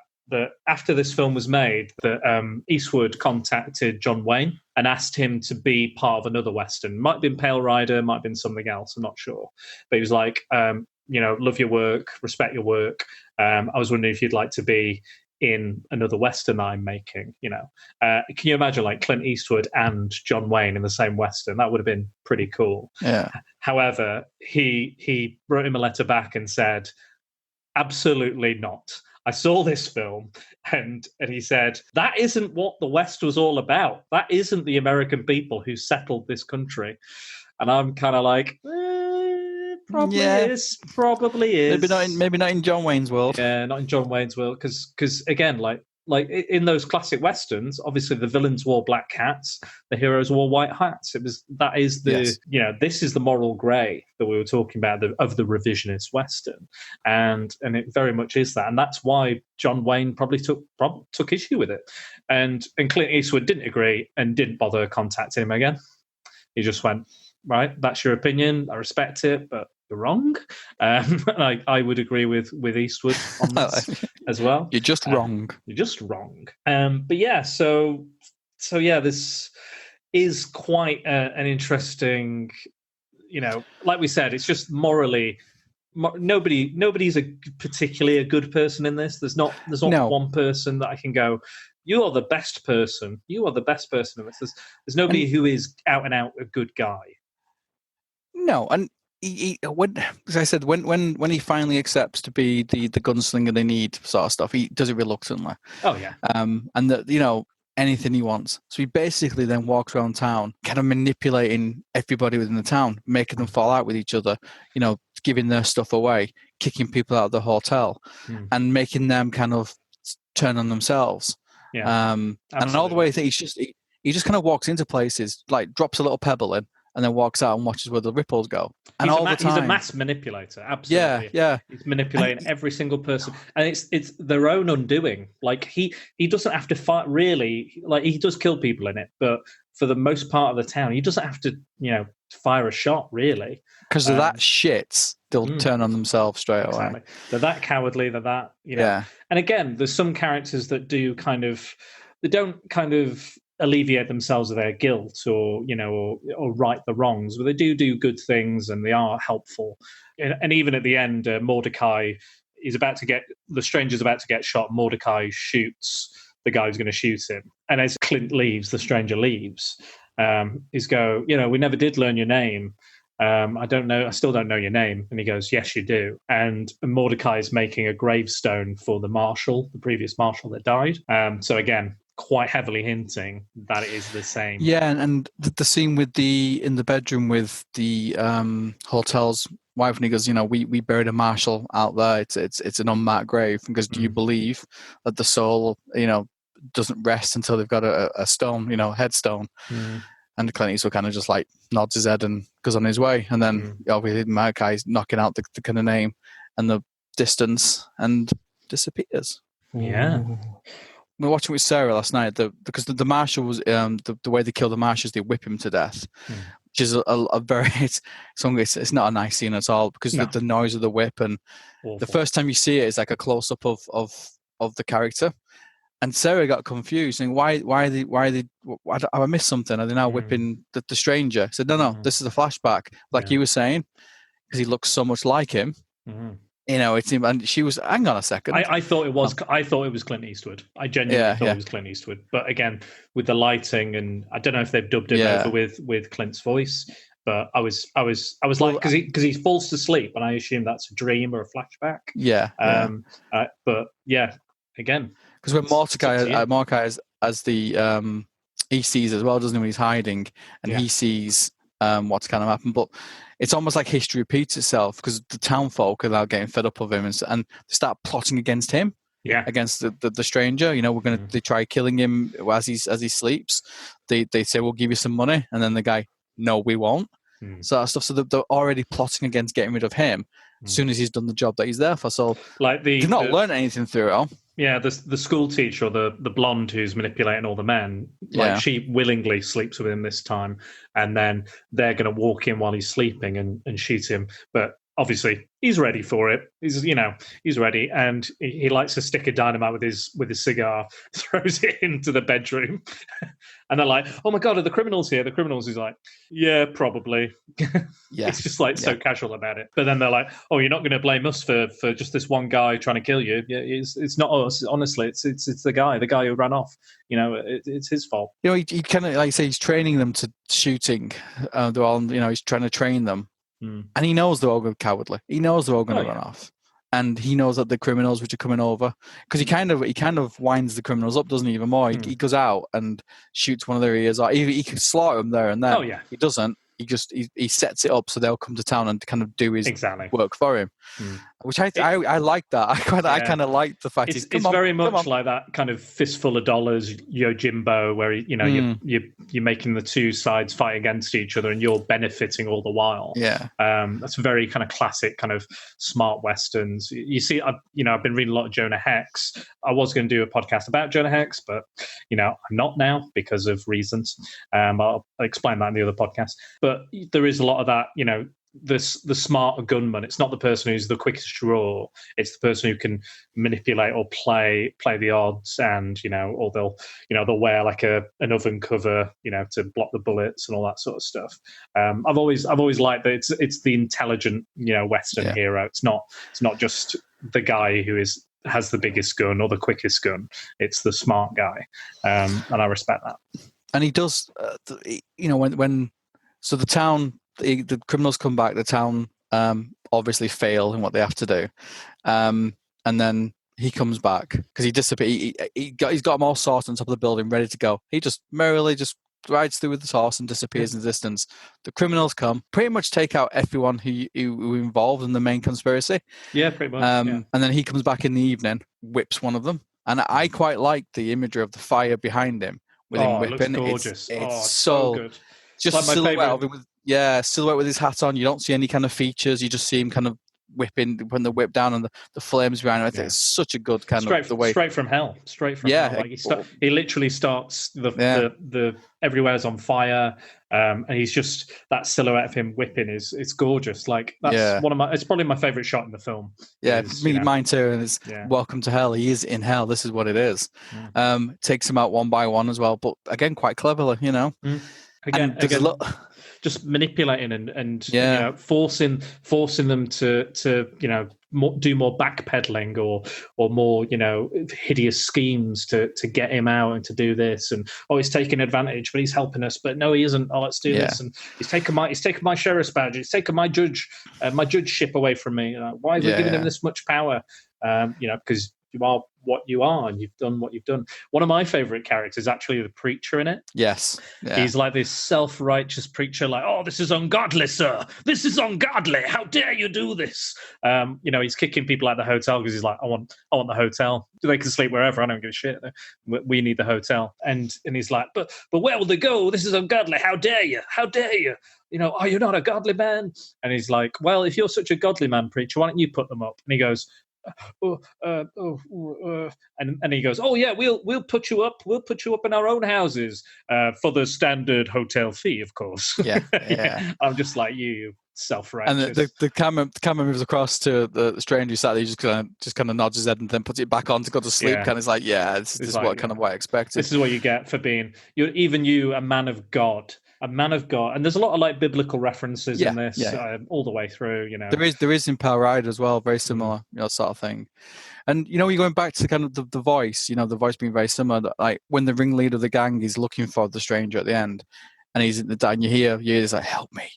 Speaker 4: after this film was made, that Eastwood contacted John Wayne and asked him to be part of another Western? Might have been Pale Rider, might have been something else, I'm not sure. But he was like, love your work, respect your work. I was wondering if you'd like to be in another Western I'm making, Can you imagine like Clint Eastwood and John Wayne in the same Western? That would have been pretty cool.
Speaker 5: Yeah.
Speaker 4: However, he wrote him a letter back and said, absolutely not. I saw this film and he said, that isn't what the West was all about. That isn't the American people who settled this country. And I'm kind of like, probably is.
Speaker 5: Maybe not in John Wayne's world.
Speaker 4: Yeah, not in John Wayne's world. Because again, like in those classic Westerns, obviously the villains wore black hats, the heroes wore white hats. This is the moral grey that we were talking about of the revisionist Western, and it very much is that, and that's why John Wayne probably took issue with it, and Clint Eastwood didn't agree and didn't bother contacting him again. He just went, right, that's your opinion, I respect it, but you're wrong. I would agree with Eastwood on this as well.
Speaker 5: You're just wrong.
Speaker 4: You're just wrong. But yeah, so yeah, this is quite an interesting, like we said, it's just morally, nobody's particularly a good person in this. There's not one person that I can go, you are the best person. You are the best person in this. There's nobody who is out and out a good guy.
Speaker 5: No, and as I said, when he finally accepts to be the gunslinger they need, sort of stuff, he does it reluctantly.
Speaker 4: Oh yeah.
Speaker 5: And that anything he wants. So he basically then walks around town, kind of manipulating everybody within the town, making them fall out with each other. Giving their stuff away, kicking people out of the hotel, and making them kind of turn on themselves.
Speaker 4: Yeah.
Speaker 5: And all the way, he just kind of walks into places, like drops a little pebble in, and then walks out and watches where the ripples go. And
Speaker 4: he's a mass manipulator, absolutely.
Speaker 5: Yeah.
Speaker 4: He's manipulating every single person, and it's their own undoing. Like he doesn't have to fight really. Like he does kill people in it, but for the most part of the town, he doesn't have to fire a shot really.
Speaker 5: Because of that shit, they'll turn on themselves straight away.
Speaker 4: They're that cowardly. They're that
Speaker 5: Yeah.
Speaker 4: And again, there's some characters that don't kind of alleviate themselves of their guilt or right the wrongs, but they do good things and they are helpful. And even at the end, Mordecai is the stranger's about to get shot. Mordecai shoots the guy who's going to shoot him, and as Clint leaves, the stranger leaves. He's go, we never did learn your name. I still don't know your name. And he goes, yes, you do. And Mordecai is making a gravestone for the previous marshal that died. So again, quite heavily hinting that it is the same.
Speaker 5: Yeah, and the scene with in the bedroom with the hotel's wife, and he goes, we buried a marshal out there. It's an unmarked grave. Because do you believe that the soul, doesn't rest until they've got a stone, headstone? And Clint Eastwood kind of just like nods his head and goes on his way. And then obviously Malachi's knocking out the kind of name and the distance and disappears.
Speaker 4: Yeah.
Speaker 5: We were watching with Sarah last night because the marshal was the way they kill the marshal is they whip him to death, which is a very it's not a nice scene at all because the noise of the whip and
Speaker 4: Awful.
Speaker 5: the first time you see it is like a close up of the character. And Sarah got confused, saying, "Why are they? Have I missed something? Are they now whipping the stranger?" I said, "No, this is a flashback, like you were saying, because he looks so much like him." It's him, and she was. Hang on a second.
Speaker 4: I thought it was. I thought it was Clint Eastwood. I genuinely thought it was Clint Eastwood. But again, with the lighting, and I don't know if they've dubbed it over with Clint's voice. But I was like, because he falls to sleep, and I assume that's a dream or a flashback. But yeah, again.
Speaker 5: Because when Mordecai as the he sees as well, doesn't he, when he's hiding, and he sees what's kind of happened. But it's almost like history repeats itself because the town folk are now getting fed up of him, and they start plotting against him, against the stranger. They try killing him as he sleeps. They say we'll give you some money, and then the guy, no, we won't. So that stuff. So they're already plotting against getting rid of him as soon as he's done the job that he's there for. So
Speaker 4: like
Speaker 5: they've not learned anything through it all.
Speaker 4: Yeah, the school teacher, or the blonde who's manipulating all the men, she willingly sleeps with him this time, and then they're going to walk in while he's sleeping and shoot him. But obviously, he's ready for it. He's ready, and he likes to stick a dynamite with his cigar, throws it into the bedroom, and they're like, "Oh my God, are the criminals here?" The criminals is like, "Yeah, probably." It's just like so casual about it. But then they're like, "Oh, you're not going to blame us for just this one guy trying to kill you? Yeah, it's not us. Honestly, it's the guy who ran off. It's his fault."
Speaker 5: He kind of, like you say, he's training them to shooting. They're all, he's trying to train them. And he knows they're all going cowardly. He knows they're all going to run off, and he knows that the criminals which are coming over, because he kind of winds the criminals up, doesn't he? Even more, he goes out and shoots one of their ears, or he could slaughter them there and then.
Speaker 4: Oh yeah,
Speaker 5: he doesn't. He just he sets it up so they'll come to town and kind of do his work for him, which I like that. I kind of like the fact
Speaker 4: it's very much like that kind of fistful of dollars Yojimbo, where you're making the two sides fight against each other and you're benefiting all the while. That's very kind of classic kind of smart westerns. You see, I've been reading a lot of Jonah Hex. I was going to do a podcast about Jonah Hex, but I'm not now because of reasons. I'll explain that in the other podcast. But there is a lot of that, the smarter gunman. It's not the person who's the quickest draw. It's the person who can manipulate or play the odds, and or they'll wear like an oven cover, to block the bullets and all that sort of stuff. I've always liked that it's the intelligent, Western hero. It's not just the guy who has the biggest gun or the quickest gun. It's the smart guy, and I respect that.
Speaker 5: And he does, when. So the town, the criminals come back. The town obviously fail in what they have to do, and then he comes back because he disappears. He's got them all sorted on top of the building, ready to go. He just merrily rides through with his horse and disappears in the distance. The criminals come, pretty much take out everyone who involved in the main conspiracy.
Speaker 4: Yeah, pretty much.
Speaker 5: And then he comes back in the evening, whips one of them, and I quite like the imagery of the fire behind him with him whipping.
Speaker 4: It looks gorgeous.
Speaker 5: It's so good. Just
Speaker 4: like
Speaker 5: silhouette of him silhouette with his hat on. You don't see any kind of features. You just see him kind of whipping when the whip down and the flames behind him. I think it's such a good kind of the way.
Speaker 4: Straight from hell. Hell. Like he literally starts the everywhere's on fire, and he's just that silhouette of him whipping it's gorgeous. Like that's it's probably my favorite shot in the film.
Speaker 5: Yeah, mine too. And it's welcome to hell. He is in hell. This is what it is. Takes him out one by one as well, but again quite cleverly,
Speaker 4: Again, just manipulating and forcing them to do more backpedaling or more hideous schemes to get him out and to do this, and he's taking advantage but he's helping us, but no he isn't. Let's do this, and he's taken my sheriff's badge, he's taken my judgeship away from me. Why are we giving him this much power? Because what you are, and you've done what you've done. One of my favorite characters is actually the preacher in it.
Speaker 5: Yes. Yeah.
Speaker 4: He's like this self-righteous preacher, like, oh, this is ungodly, sir. This is ungodly. How dare you do this? He's kicking people out of the hotel because he's like, I want the hotel. They can sleep wherever. I don't give a shit. We need the hotel. And he's like, but where will they go? This is ungodly. How dare you? How dare you? Are you not a godly man? And he's like, well, if you're such a godly man, preacher, why don't you put them up? And he goes, and he goes, oh yeah, we'll put you up. We'll put you up in our own houses for the standard hotel fee, of course.
Speaker 5: Yeah.
Speaker 4: I'm just like you self-righteous.
Speaker 5: And the camera moves across to the stranger who sat there. He just kind of nods his head and then puts it back on to go to sleep.
Speaker 4: Yeah.
Speaker 5: Kind of like, this is what I expected.
Speaker 4: This is what you get for being a man of God. A man of God, and there's a lot of like biblical references in this all the way through.
Speaker 5: There is in Power Rider as well, very similar, sort of thing. And you're going back to kind of the voice, the voice being very similar. That, like when the ringleader of the gang is looking for the stranger at the end, and he's in the and you hear he's like, help me,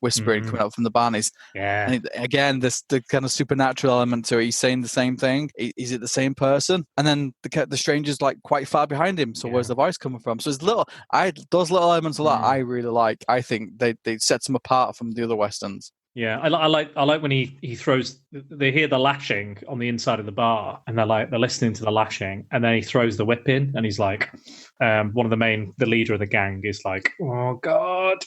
Speaker 5: whispering coming out from the barn. And again, the kind of supernatural element to it. He's saying the same thing. Is it the same person? And then the stranger's like quite far behind him. So where's the voice coming from? So it's those little elements a lot. I really like. I think they sets them apart from the other westerns. Yeah,
Speaker 4: I like when he throws. They hear the lashing on the inside of the bar, and they're listening to the lashing, and then he throws the whip in, and he's like, one of the leader of the gang is like, oh God,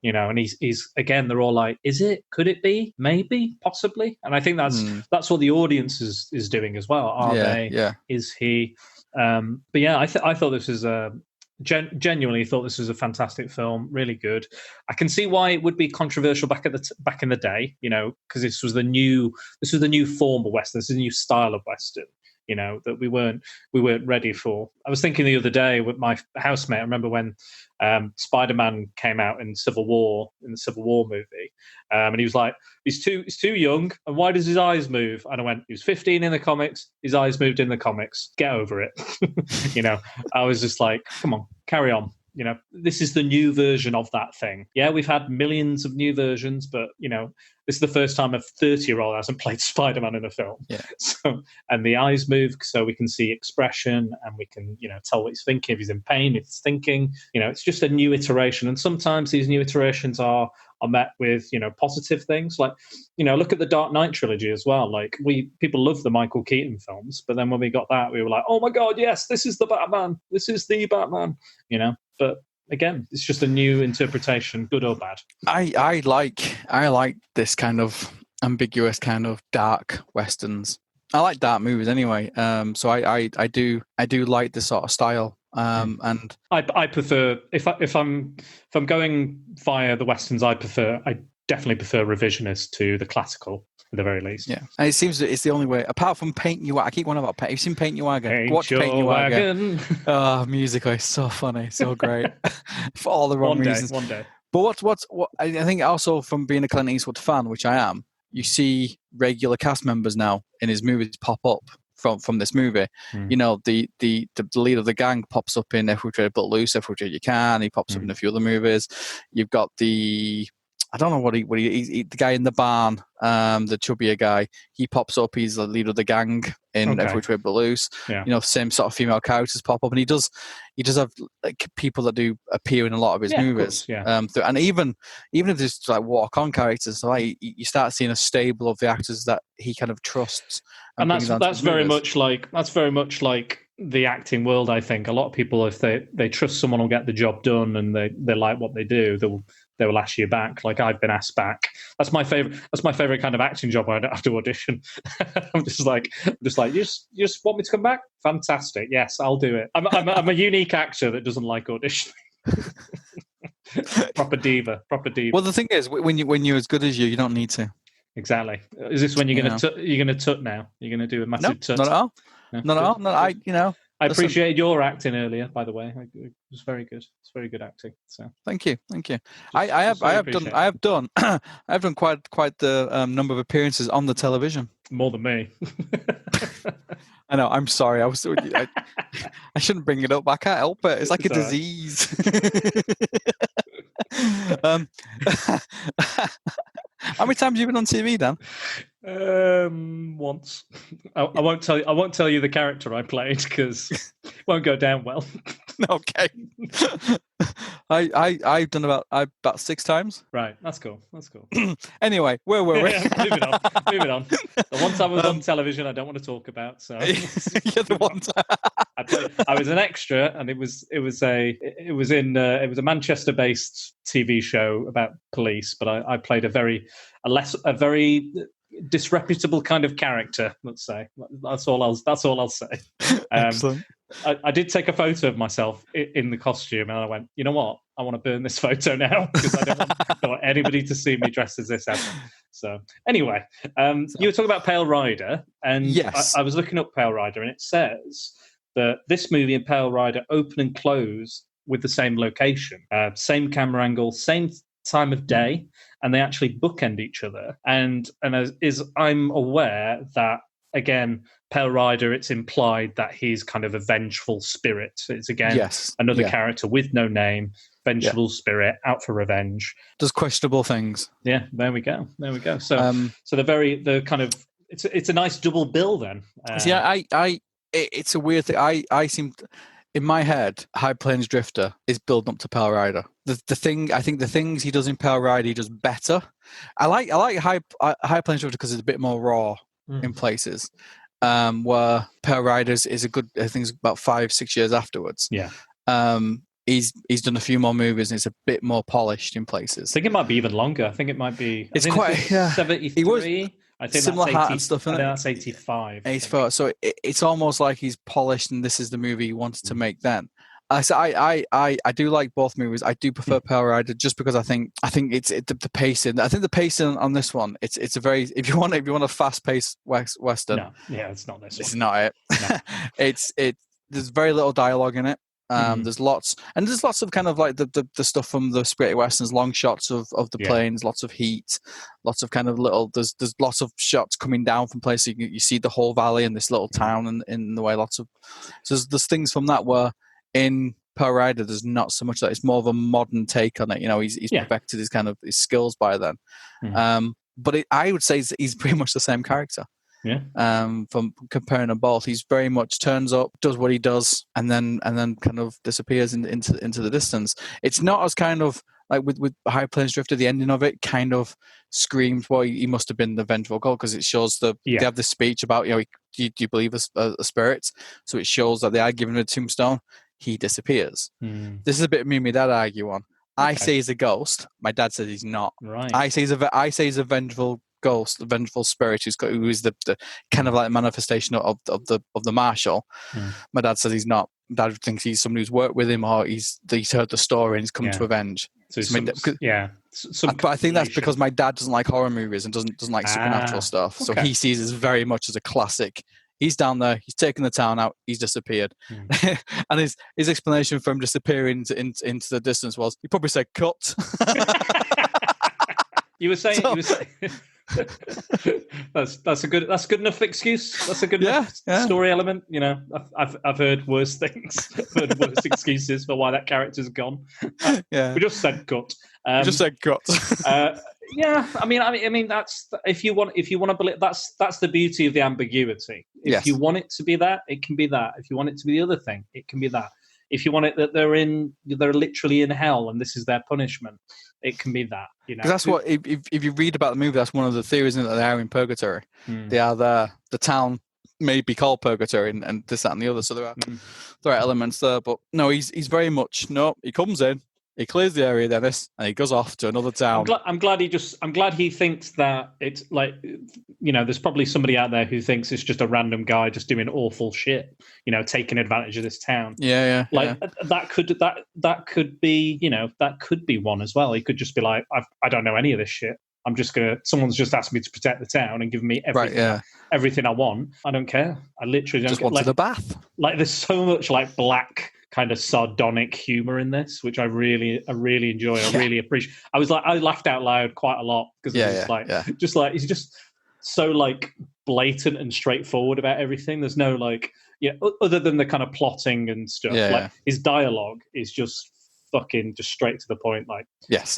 Speaker 4: and he's again, they're all like, is it? Could it be? Maybe, possibly, and I think that's what the audience is doing as well. Are they? Yeah. Is he? But yeah, I thought this was genuinely thought this was a fantastic film, really good. I can see why it would be controversial back in the day, because this was the new form of Western, this is a new style of Western, that we weren't ready for. I was thinking the other day with my housemate, I remember when Spider-Man came out in the Civil War movie, and he was like, he's too young, and why does his eyes move? And I went, he was 15 in the comics, his eyes moved in the comics, get over it. I was just like, come on, carry on. This is the new version of that thing. Yeah, we've had millions of new versions, but this is the first time a 30-year-old hasn't played Spider-Man in a film. Yeah. So, and the eyes move, so we can see expression, and we can, tell what he's thinking. If he's in pain, if he's thinking, it's just a new iteration. And sometimes these new iterations are met with, positive things. Like, look at the Dark Knight trilogy as well. Like, people love the Michael Keaton films, but then when we got that, we were like, oh my God, yes, this is the Batman. This is the Batman. But again, it's just a new interpretation, good or bad.
Speaker 5: I like this kind of ambiguous, kind of dark westerns. I like dark movies anyway. So I do like this sort of style. And
Speaker 4: I prefer if I'm going via the westerns, I definitely prefer Revisionist to the classical. At the very least.
Speaker 5: Yeah. And it seems that it's the only way, apart from Paint Your Wagon. I keep on about Paint. Have you seen Paint Your Wagon? Watch Paint Your Wagon. Oh, musical is so funny, so great. For all the wrong reasons.
Speaker 4: One day.
Speaker 5: But what I think also from being a Clint Eastwood fan, which I am, you see regular cast members now in his movies pop up from this movie. The leader of the gang pops up in Every Trade But Loose, Every Trade You Can. He pops up in a few other movies. You've got I don't know what he the guy in the barn, the chubbier guy. He pops up. He's the leader of the gang in Every Trade But Loose. Yeah. Same sort of female characters pop up, and he does have like people that do appear in a lot of his movies.
Speaker 4: Of course,
Speaker 5: and even if there's like walk-on characters, so like you start seeing a stable of the actors that he kind of trusts.
Speaker 4: And that's very much like the acting world. I think a lot of people, if they trust someone will get the job done and they like what they do, they will ask you back. Like I've been asked back. That's my favorite kind of acting job. I don't have to audition. I'm just like, you just want me to come back? Fantastic. Yes, I'll do it. I'm a unique actor that doesn't like auditioning. Proper diva.
Speaker 5: Well, the thing is, when you're as good as you don't need to.
Speaker 4: Exactly. Is this when you're going to tut now? You're going to do a massive tut?
Speaker 5: Not at all. No, not at all. No,
Speaker 4: I appreciated your acting earlier, by the way. It was very good. It's very good acting. So
Speaker 5: thank you. I have done quite the number of appearances on the television.
Speaker 4: More than me.
Speaker 5: I know. I'm sorry. I shouldn't bring it up. I can't help it. It's like a disease. How many times have you been on TV, Dan?
Speaker 4: Once. I won't tell you. I won't tell you the character I played because it won't go down well.
Speaker 5: Okay. I've done about 6 times.
Speaker 4: Right, that's cool. That's cool.
Speaker 5: Anyway, where were we?
Speaker 4: Moving on. Moving on. The one time I was on television, I don't want to talk about. So
Speaker 5: Yeah, the one time.
Speaker 4: I was an extra, and it was a Manchester-based TV show about police, but I played a very disreputable kind of character. Let's say that's all I'll say.
Speaker 5: Excellent.
Speaker 4: I did take a photo of myself in the costume, and I went, you know what? I want to burn this photo now because I don't want anybody to see me dressed as this ever. So anyway, you were talking about Pale Rider, and
Speaker 5: yes.
Speaker 4: I was looking up Pale Rider, and it says that this movie and Pale Rider open and close with the same location, same camera angle, same time of day, and they actually bookend each other. And I'm aware that, again, Pale Rider, it's implied that he's kind of a vengeful spirit. It's again another character with no name, vengeful spirit, out for revenge.
Speaker 5: Does questionable things.
Speaker 4: Yeah, there we go. So it's a nice double bill then.
Speaker 5: It's a weird thing. I seem in my head, High Plains Drifter is building up to Pale Rider. The things he does in Pale Rider he does better. I like High Plains Drifter because it's a bit more raw in places. Where Pale Rider is a good, I think it's about 5-6 years afterwards.
Speaker 4: Yeah.
Speaker 5: He's done a few more movies and it's a bit more polished in places.
Speaker 4: I think it might be even longer. I think it might be.
Speaker 5: It's quite
Speaker 4: 73. I think
Speaker 5: similar
Speaker 4: that's 80,
Speaker 5: hat and stuff.
Speaker 4: I think that's 85.
Speaker 5: 84. So it's almost like he's polished and this is the movie he wanted to make then. So I do like both movies. I do prefer Pale Rider just because I think it's the pacing. I think the pacing on this one it's a very if you want a fast paced western.
Speaker 4: No, yeah, it's not this.
Speaker 5: It's not it. No. There's very little dialogue in it. There's lots of kind of like the stuff from the spaghetti westerns, long shots of the planes, lots of heat, lots of kind of little. There's lots of shots coming down from places you see the whole valley and this little town and in the way so there's things from that where. In Pale Rider, there's not so much that. It's more of a modern take on it. You know, he's perfected his skills by then. But I would say he's pretty much the same character.
Speaker 4: Yeah.
Speaker 5: From comparing them both, he's very much turns up, does what he does, and then kind of disappears into the distance. It's not as kind of like with High Plains Drifter. The ending of it kind of screams, well, he must have been the vengeful god because it shows they have this speech about do you believe a spirit? So it shows that they are giving him a tombstone. He disappears. This is a bit me and my dad argue on. I say he's a ghost. My dad says he's not.
Speaker 4: Right.
Speaker 5: I say he's a vengeful ghost, a vengeful spirit who is the kind of like manifestation of the marshal. My dad says he's not. Dad thinks he's somebody who's worked with him or he's heard the story and he's come to avenge.
Speaker 4: But
Speaker 5: I think that's because my dad doesn't like horror movies and doesn't like supernatural stuff. So he sees it very much as a classic. He's down there. He's taken the town out. He's disappeared. And his explanation for him disappearing into the distance was he probably said cut.
Speaker 4: You were saying. That's a good enough excuse. That's a good enough story element. You know, I've heard worse things. I've heard worse excuses for why that character's gone. We just said cut. Yeah, I mean that's if you want to believe that's the beauty of the ambiguity. If you want it to be that, it can be that. If you want it to be the other thing, it can be that. If you want it that they're literally in hell and this is their punishment, it can be that. You know,
Speaker 5: that's what if you read about the movie, that's one of the theories that they are in purgatory. They are there. The town may be called purgatory and this, that, and the other. So there are elements there, but no, he's very much he comes in. He clears the area, Dennis, and he goes off to another town.
Speaker 4: I'm glad he thinks that it's like, you know, there's probably somebody out there who thinks it's just a random guy just doing awful shit, you know, taking advantage of this town. That could be, you know, that could be one as well. He could just be like, I don't know any of this shit. Someone's just asked me to protect the town and given me everything I want. I don't care. I literally
Speaker 5: just wanted a bath.
Speaker 4: Like there's so much like black kind of sardonic humor in this, which I really enjoy. I really appreciate. I laughed out loud quite a lot because he's just so like blatant and straightforward about everything. There's no other than the kind of plotting and stuff. His dialogue is just fucking just straight to the point, like,
Speaker 5: Yes.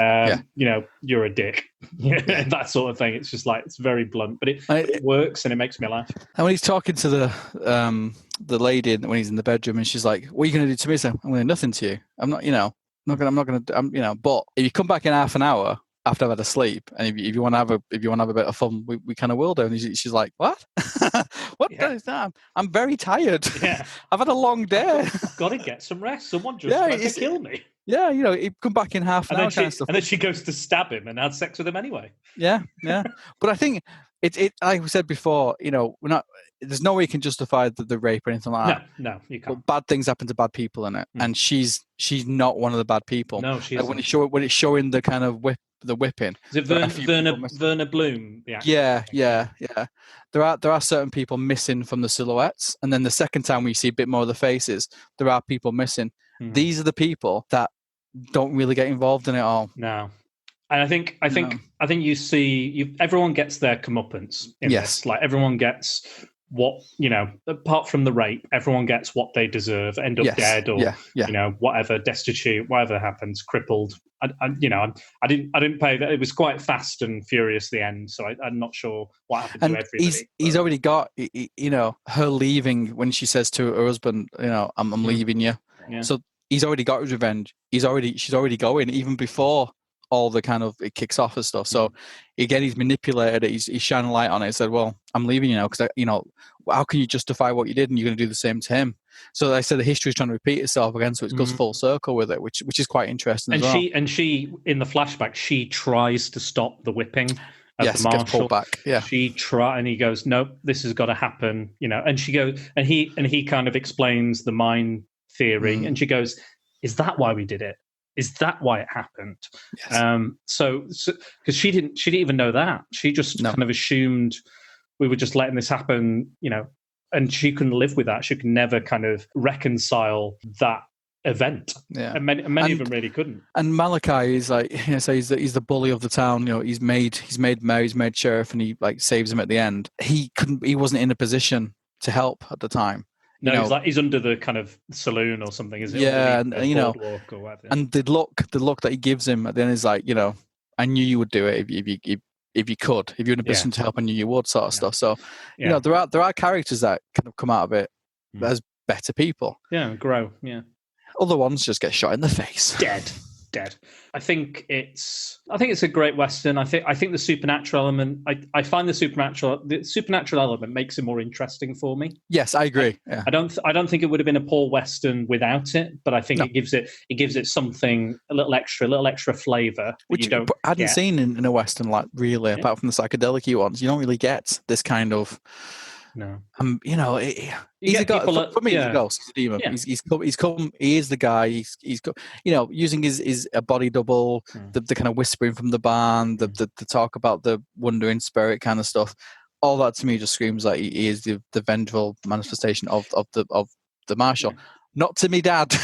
Speaker 4: you know, you're a dick, that sort of thing. It's just like, it's very blunt, but it works and it makes me laugh.
Speaker 5: And when he's talking to the lady when he's in the bedroom, and she's like, "What are you going to do to me?" So I'm going to do nothing to you. I'm not, you know, I'm not going to, you know. But if you come back in half an hour after I've had a sleep, and if you want to have a bit of fun, we kind of will do. And she's like, "What? What is that? I'm very tired.
Speaker 4: Yeah,
Speaker 5: I've had a long day.
Speaker 4: I've got to get some rest. Someone just tried to kill me."
Speaker 5: Yeah, you know, he'd come back in half an hour kind of stuff.
Speaker 4: And then she goes to stab him and had sex with him anyway.
Speaker 5: Yeah. But I think it like we said before, you know, there's no way you can justify the rape or anything like that.
Speaker 4: No, you can't.
Speaker 5: But bad things happen to bad people in it, and she's not one of the bad people.
Speaker 4: No, she
Speaker 5: like
Speaker 4: isn't.
Speaker 5: when it's showing the kind of whipping.
Speaker 4: Is it Werner Bloom?
Speaker 5: Yeah. There are certain people missing from the silhouettes, and then the second time we see a bit more of the faces, there are people missing. These are the people that don't really get involved in it all.
Speaker 4: No. And I think you see everyone gets their comeuppance in this. Like, everyone gets what, you know, apart from the rape, everyone gets what they deserve, end up dead or you know, whatever, destitute, whatever happens, crippled. I didn't pay that. It was quite fast and furious, the end, so I'm not sure what happened to everybody.
Speaker 5: He's already got, you know, her leaving when she says to her husband, you know, I'm leaving you.
Speaker 4: Yeah.
Speaker 5: So he's already got his revenge. She's already going even before all the kind of it kicks off and stuff. So again, he's manipulated it. He's shining light on it. He said, "Well, I'm leaving you now because, you know, how can you justify what you did, and you're going to do the same to him?" So I said the history is trying to repeat itself again. So it goes full circle with it, which is quite interesting. And
Speaker 4: she in the flashback, she tries to stop the whipping of the marshal.
Speaker 5: Gets pulled back. Yeah,
Speaker 4: and he goes, "Nope, this has got to happen." You know, and she goes, and he kind of explains the mind theory, and she goes, "Is that why we did it? Is that why it happened?" Yes. So because she didn't even know that. She just kind of assumed we were just letting this happen, you know, and she couldn't live with that. She could never kind of reconcile that event. Yeah. And many of them really couldn't.
Speaker 5: And Malachi is like, you know, so he's the bully of the town. You know, he's made mayor, he's made sheriff, and he like saves him at the end. He wasn't in a position to help at the time.
Speaker 4: No, you know, he's under the kind of saloon or something, is it?
Speaker 5: Yeah, and you know, and the look that he gives him at the end is like, you know, I knew you would do it if you could, if you're in a position to help, I knew you would, sort of stuff. So, you know, there are characters that kind of come out of it as better people.
Speaker 4: Yeah, grow. Yeah.
Speaker 5: Other ones just get shot in the face.
Speaker 4: Dead. I think it's a great Western. I think the supernatural element. I find the supernatural element makes it more interesting for me.
Speaker 5: Yes, I agree.
Speaker 4: I don't think it would have been a poor Western without it, but I think it gives it something a little extra flavor,
Speaker 5: which
Speaker 4: you
Speaker 5: I hadn't seen in a Western, like, really, apart from the psychedelic ones. You don't really get this kind of.
Speaker 4: No,
Speaker 5: you know, he's a guy. For me, he's a ghost. He's a demon.
Speaker 4: Yeah.
Speaker 5: He's come. He is the guy. He's you know, using his a body double, the kind of whispering from the barn, the talk about the wandering spirit kind of stuff. All that to me just screams like he is the vengeful manifestation of the marshal. Yeah. Not to me, Dad.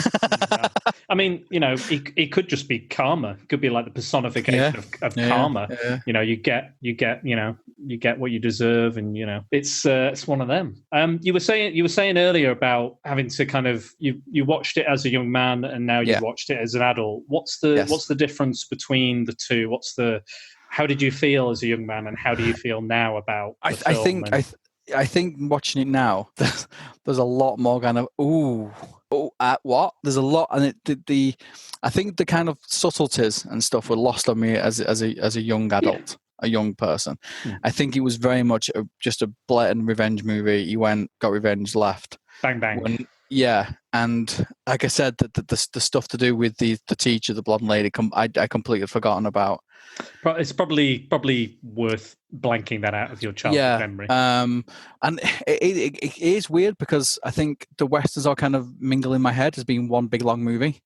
Speaker 4: I mean, you know, it could just be karma. It could be like the personification of karma. Yeah. You know, you get what you deserve, and you know, it's one of them. You were saying earlier about having to kind of you watched it as a young man, and now you've watched it as an adult. What's the difference between the two? How did you feel as a young man, and how do you feel now about the film?
Speaker 5: I think watching it now, there's a lot more kind of what? There's a lot, and I think the kind of subtleties and stuff were lost on me as a young adult, a young person. I think it was very much just a blatant revenge movie. He went, got revenge, left,
Speaker 4: bang bang.
Speaker 5: And like I said, the stuff to do with the teacher, the blonde lady, I completely forgotten about.
Speaker 4: It's probably worth blanking that out of your childhood memory.
Speaker 5: And it is weird because I think the Westerns are kind of mingle in my head as being one big long movie.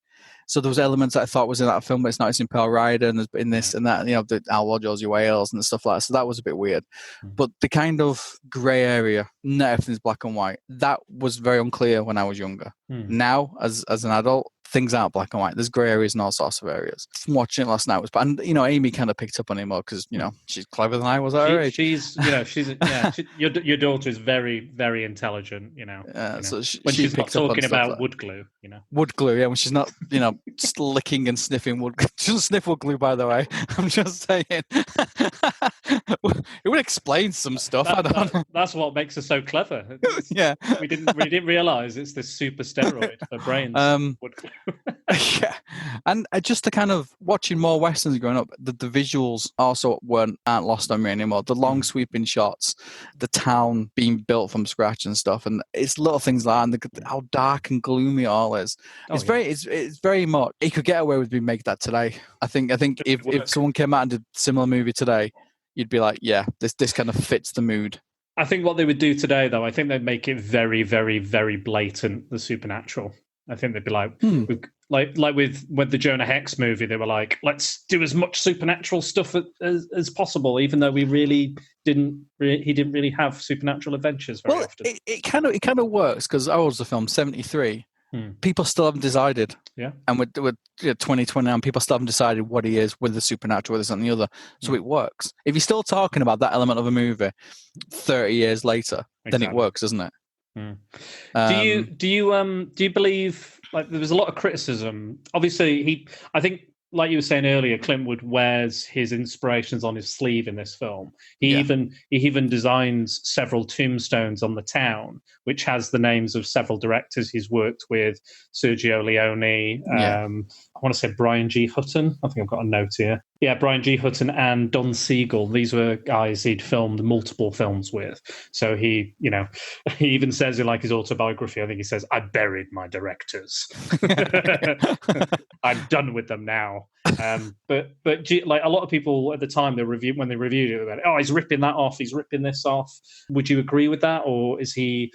Speaker 5: So there was elements that I thought was in that film, but it's not. It's in Pearl Rider and there's in this and that, you know, the Outlaw Josie Wales and stuff like that. So that was a bit weird. But the kind of grey area, not everything's black and white, that was very unclear when I was younger. Now, as an adult, things aren't black and white. There's grey areas and all sorts of areas. Watching it last night was, and Amy kind of picked up on it more because she's clever than I was at her age.
Speaker 4: She's your daughter is very, very intelligent.
Speaker 5: So
Speaker 4: when she's not talking about wood glue,
Speaker 5: wood glue. Yeah, when she's not just licking and sniffing wood. She doesn't sniff wood glue, by the way. I'm just saying. It would explain some stuff.
Speaker 4: That's what makes her so clever.
Speaker 5: Yeah,
Speaker 4: we didn't realize it's this super steroid for brains. Wood glue.
Speaker 5: Yeah, and just to kind of watching more westerns growing up, the visuals also aren't lost on me anymore. The long sweeping shots, the town being built from scratch and stuff, and it's little things like that, and how dark and gloomy it all is. It's very much. He could get away with being make that today. I think if someone came out and did a similar movie today, you'd be like, yeah, this kind of fits the mood.
Speaker 4: I think what they would do today, though, I think they'd make it very, very, very blatant, the supernatural. I think they'd be like with the Jonah Hex movie, they were like, let's do as much supernatural stuff as possible, even though he didn't really have supernatural adventures very often.
Speaker 5: It kind of works because I was the film 73. People still haven't decided.
Speaker 4: Yeah.
Speaker 5: And with 2020 now, people still haven't decided what he is, whether supernatural, whether something other. So it works. If you're still talking about that element of a movie 30 years later, then it works, doesn't it?
Speaker 4: Do you believe, like, there was a lot of criticism? Obviously, I think, like you were saying earlier, Clint wears his inspirations on his sleeve in this film. He even designs several tombstones on the town, which has the names of several directors he's worked with: Sergio Leone. I want to say Brian G. Hutton. I think I've got a note here. Yeah, Brian G. Hutton and Don Siegel. These were guys he'd filmed multiple films with. So he even says in like his autobiography, I think he says, "I buried my directors. I'm done with them now." But like a lot of people at the time, when they reviewed it, they went, "Oh, he's ripping that off. He's ripping this off." Would you agree with that, or is he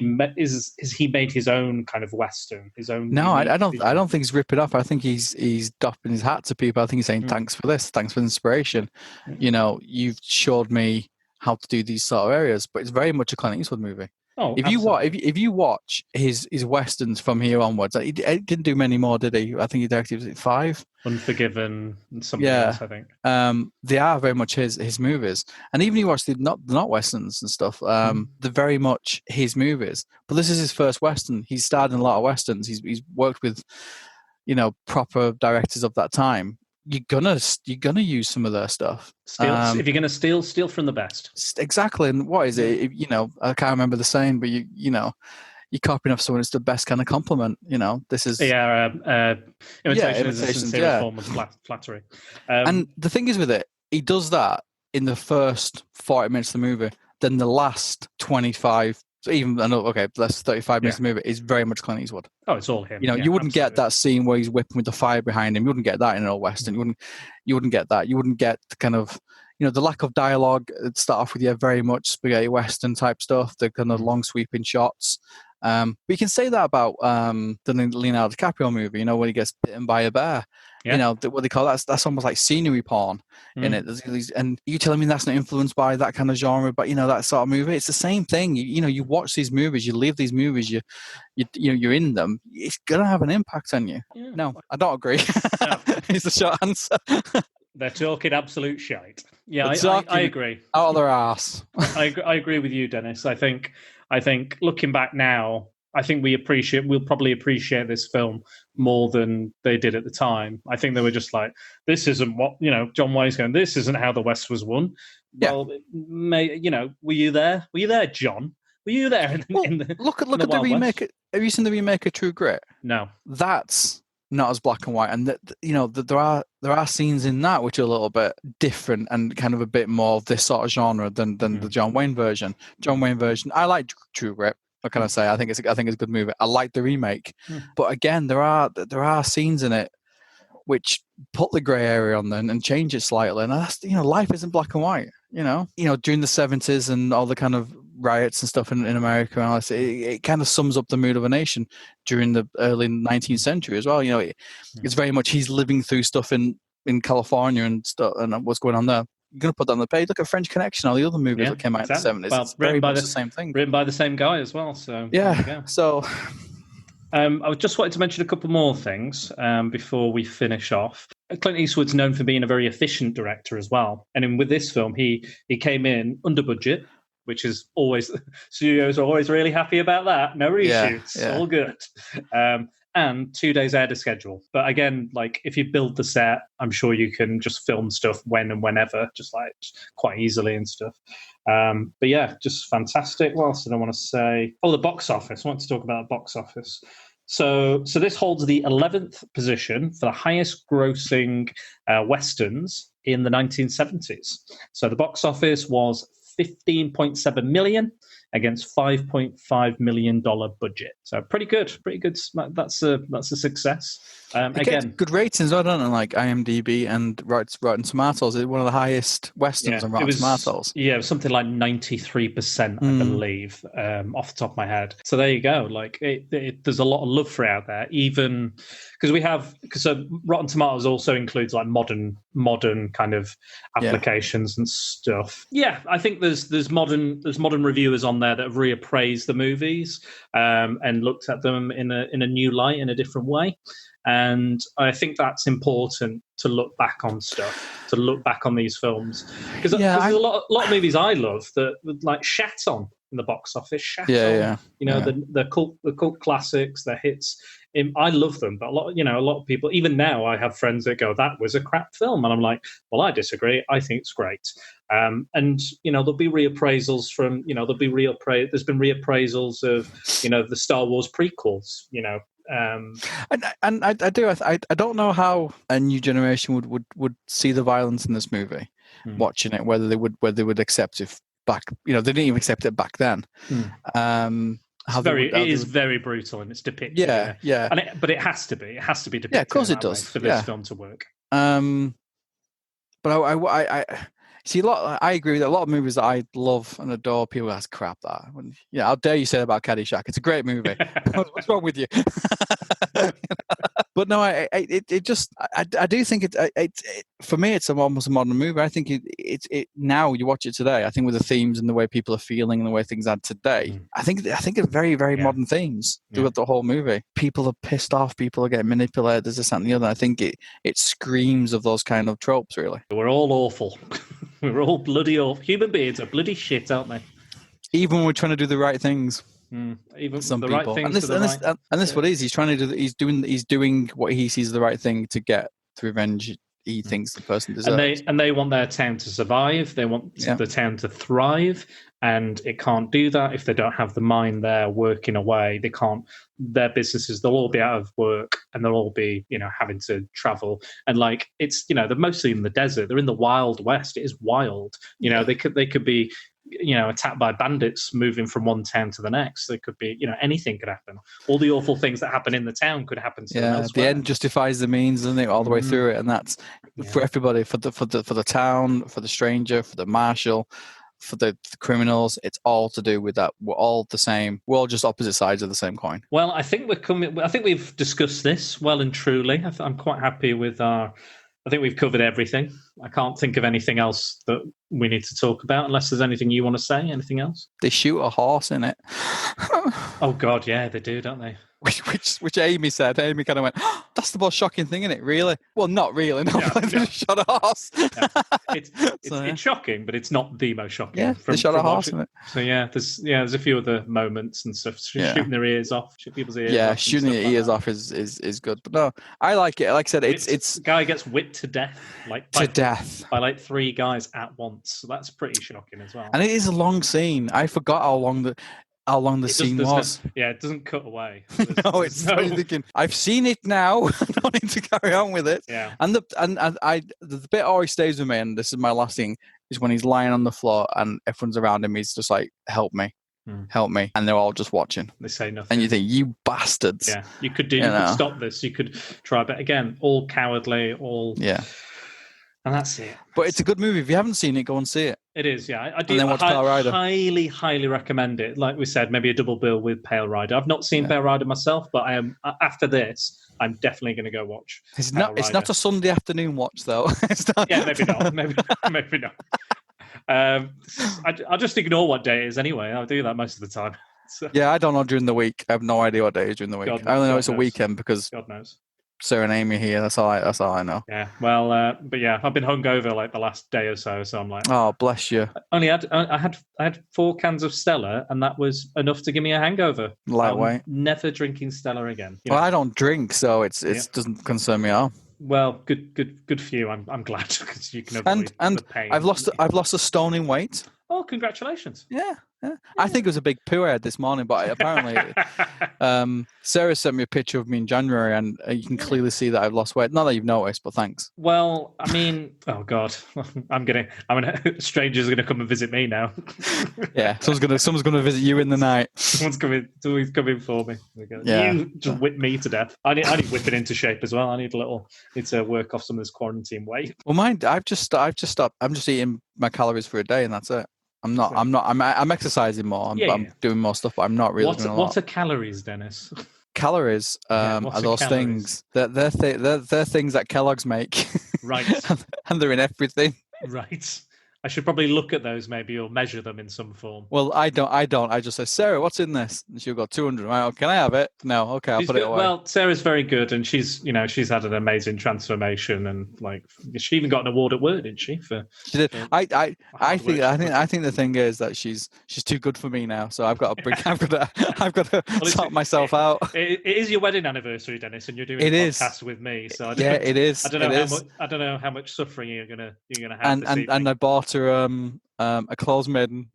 Speaker 4: made his own kind of Western, his own?
Speaker 5: No, I don't think he's ripping off. I think he's doffing his hat to people. I think he's saying thanks for this, thanks for the inspiration. You've showed me how to do these sort of areas, but it's very much a Clint Eastwood movie.
Speaker 4: Oh,
Speaker 5: if you watch his westerns from here onwards, he didn't do many more, did he? I think he directed 5.
Speaker 4: Unforgiven and something else, I think.
Speaker 5: They are very much his movies, and even if you watch the not westerns and stuff, they're very much his movies. But this is his first western. He's starred in a lot of westerns. He's worked with proper directors of that time. You're gonna use some of their stuff.
Speaker 4: If you're gonna steal from the best.
Speaker 5: Exactly. And what is it? I can't remember the saying, but you're copying off someone. It's the best kind of compliment. This is
Speaker 4: imitation is a sincere form of flattery.
Speaker 5: And the thing is with it, he does that in the first 40 minutes of the movie. Then the last 25. So even less 35 minutes of the movie is very much Clint Eastwood.
Speaker 4: Oh, it's all him.
Speaker 5: You wouldn't get that scene where he's whipping with the fire behind him. You wouldn't get that in an old western. You wouldn't get that. You wouldn't get the kind of the lack of dialogue. It'd start off with very much spaghetti western type stuff. The kind of long sweeping shots. But you can say that about the Leonardo DiCaprio movie. When he gets bitten by a bear. Yeah. What they call that's almost like scenery porn in it. And you telling me that's not influenced by that kind of genre, but that sort of movie. It's the same thing. You watch these movies, you live these movies, you're in them. It's gonna have an impact on you. Yeah. No, I don't agree. No. It's the short answer.
Speaker 4: They're talking absolute shite. Yeah, I agree.
Speaker 5: Out of their ass.
Speaker 4: I agree with you, Dennis. I think looking back now, I think we'll probably appreciate this film more than they did at the time. I think they were just like, this isn't what, John Wayne's going, this isn't how the West was won. Yeah. Well, were you there? Were you there, John? Were you there?
Speaker 5: Look at the remake. West? Have you seen the remake of True Grit?
Speaker 4: No.
Speaker 5: That's not as black and white. And there are scenes in that which are a little bit different and kind of a bit more of this sort of genre than the John Wayne version. I like True Grit. What can I say? I think it's a good movie. I like the remake, but again, there are scenes in it which put the grey area on them and change it slightly. And that's life isn't black and white. During the 70s and all the kind of riots and stuff in America, and all this, it kind of sums up the mood of a nation during the early 19th century as well. It's very much he's living through stuff in California and stuff, and what's going on there. You're going to put that on the page. Look at French Connection, all the other movies that came out in the 70s. Well, it's very much the same thing.
Speaker 4: Written by the same guy as well. So
Speaker 5: yeah. So
Speaker 4: I just wanted to mention a couple more things before we finish off. Clint Eastwood's known for being a very efficient director as well. And with this film, he came in under budget, which is always, studios are always really happy about that. No reshoots, all good. And 2 days ahead of schedule. But again, like if you build the set, I'm sure you can just film stuff when and whenever, just like quite easily and stuff. But yeah, just fantastic. What else did I want to say? Oh, the box office. I want to talk about the box office. So this holds the 11th position for the highest grossing Westerns in the 1970s. So the box office was $15.7 million against $5.5 million budget. So pretty good. That's a success. Again,
Speaker 5: good ratings, I don't know, like IMDb and Rotten Tomatoes. It's one of the highest Westerns on Rotten Tomatoes.
Speaker 4: Yeah, it was something like 93%, I believe, off the top of my head. So there you go. Like, there's a lot of love for it out there, even because Rotten Tomatoes also includes like modern kind of applications and stuff. Yeah, I think there's modern reviewers on there that have reappraised the movies and looked at them in a new light, in a different way. And I think that's important to look back on stuff, to look back on these films, because there's a lot of movies I love that like shat on in the box office. The cult classics, the hits. I love them, but a lot of people, even now, I have friends that go, "That was a crap film," and I'm like, "Well, I disagree. I think it's great." And there'll be reappraisals from there's been reappraisals of the Star Wars prequels.
Speaker 5: I don't know how a new generation would see the violence in this movie, watching it, whether they would accept it back. They didn't even accept it back then.
Speaker 4: It is very brutal and it's depicted.
Speaker 5: Yeah.
Speaker 4: But it has to be. It has to be depicted.
Speaker 5: Yeah, of course it does
Speaker 4: for this film to work.
Speaker 5: But I see a lot. I agree with a lot of movies that I love and adore. People ask crap that. How dare you say that about Caddyshack? It's a great movie. What's wrong with you? But no, I do think it for me it's almost a modern movie. I think it now you watch it today. I think with the themes and the way people are feeling and the way things are today, I think it's very very modern themes throughout the whole movie. People are pissed off. People are getting manipulated. There's this that, and the other. I think it screams of those kind of tropes. Really,
Speaker 4: we're all awful. We're all bloody awful. Human beings are bloody shit, aren't they?
Speaker 5: Even when we're trying to do the right things.
Speaker 4: Even
Speaker 5: some
Speaker 4: the
Speaker 5: people,
Speaker 4: right things
Speaker 5: and this what it is. He's trying to do. He's doing what he sees the right thing to get the revenge he thinks the person deserves.
Speaker 4: And they want their town to survive. They want the town to thrive, and it can't do that if they don't have the mind there working away. They can't. Their businesses, they'll all be out of work, and they'll all be having to travel. And like it's they're mostly in the desert. They're in the Wild West. It is wild. They could be attacked by bandits moving from one town to the next. There could be, anything could happen. All the awful things that happen in the town could happen to them elsewhere.
Speaker 5: The end justifies the means, doesn't it, all the way through it, and that's for everybody, for the town, for the stranger, for the marshal, for the criminals. It's all to do with that. We're all the same. We're all just opposite sides of the same coin.
Speaker 4: Well, I think we've discussed this well and truly. I'm quite happy with I think we've covered everything. I can't think of anything else that we need to talk about, unless there's anything you want to say. Anything else?
Speaker 5: They shoot a horse in it.
Speaker 4: Oh God, yeah, they do, don't they?
Speaker 5: Which Amy said. Amy kind of went, oh, "That's the most shocking thing, isn't it? Really? Well, not really. No, they just shot a horse."
Speaker 4: It's shocking, but it's not the most shocking.
Speaker 5: Yeah, they shot a horse in it.
Speaker 4: So there's a few other moments and stuff. Shooting their ears off, shoot people's ears.
Speaker 5: Yeah,
Speaker 4: off
Speaker 5: shooting their ears off is good. But no, I like it. Like I said, it's
Speaker 4: the guy gets whipped to death, by like 3 guys at once. So that's pretty shocking as well.
Speaker 5: And it is a long scene. I forgot how long the scene was.
Speaker 4: It doesn't cut away.
Speaker 5: Funny thinking, I've seen it now. I don't need to carry on with it.
Speaker 4: Yeah.
Speaker 5: And the bit always stays with me, and this is my last thing, is when he's lying on the floor and everyone's around him. He's just like, "Help me. Help me," and they're all just watching.
Speaker 4: They say nothing,
Speaker 5: and you think, "You bastards!"
Speaker 4: Yeah, you could stop this. You could try, but again, all cowardly, all and that's it.
Speaker 5: But it's a good movie. If you haven't seen it, go and see it.
Speaker 4: It is, yeah. I do. Highly, highly recommend it. Like we said, maybe a double bill with Pale Rider. I've not seen Pale Rider myself, but I am. After this, I'm definitely going to go watch.
Speaker 5: It's not a Sunday afternoon watch though.
Speaker 4: Yeah, maybe not. Maybe not. I'll just ignore what day it is anyway. I'll do that most of the time. So,
Speaker 5: Yeah, I don't know during the week. I have no idea what day it is during the week.
Speaker 4: God-
Speaker 5: I only know
Speaker 4: God
Speaker 5: it's a
Speaker 4: knows.
Speaker 5: weekend because
Speaker 4: God knows.
Speaker 5: Sarah and Amy are here. That's all I know.
Speaker 4: Yeah. Well, but yeah, I've been hungover like the last day or so. So I'm like,
Speaker 5: Oh, bless you.
Speaker 4: I had 4 cans of Stella, and that was enough to give me a hangover.
Speaker 5: Lightweight.
Speaker 4: I'm never drinking Stella again. You
Speaker 5: Well,
Speaker 4: know?
Speaker 5: I don't drink, so it
Speaker 4: Yeah.
Speaker 5: doesn't concern me at all.
Speaker 4: Well, good for you. I'm glad because you can avoid
Speaker 5: And
Speaker 4: the pain.
Speaker 5: I've lost a stone in weight.
Speaker 4: Oh, congratulations!
Speaker 5: Yeah. I think it was a big poo I had this morning, but apparently, Sarah sent me a picture of me in January, and you can clearly see that I've lost weight. Not that you've noticed, but thanks.
Speaker 4: Well, I mean, oh god, strangers are gonna come and visit me now.
Speaker 5: Yeah, someone's gonna visit you in the night.
Speaker 4: Someone's coming for me.
Speaker 5: Yeah.
Speaker 4: You just whip me to death. I need whipping into shape as well. I need to work off some of this quarantine weight.
Speaker 5: Well, I've just stopped. I'm just eating my calories for a day, and that's it. I'm exercising more. I'm doing more stuff, but I'm not really doing a lot.
Speaker 4: What are calories, Dennis?
Speaker 5: Calories are those
Speaker 4: calories?
Speaker 5: things. They're things that Kellogg's make.
Speaker 4: Right.
Speaker 5: And they're in everything.
Speaker 4: Right. I should probably look at those maybe or measure them in some form.
Speaker 5: Well, I don't. I just say, Sarah, what's in this? And she'll go 200. Right, oh, can I have it? No, okay, I'll put it away.
Speaker 4: Well, Sarah's very good, and she's had an amazing transformation, and like she even got an award at work, didn't she?
Speaker 5: She did. I think the thing is that she's too good for me now. So I've got to sort myself out.
Speaker 4: It is your wedding anniversary, Dennis, and you're doing a podcast with me. So
Speaker 5: it is.
Speaker 4: I don't know how much suffering you're gonna have.
Speaker 5: And I bought her a clothes maiden.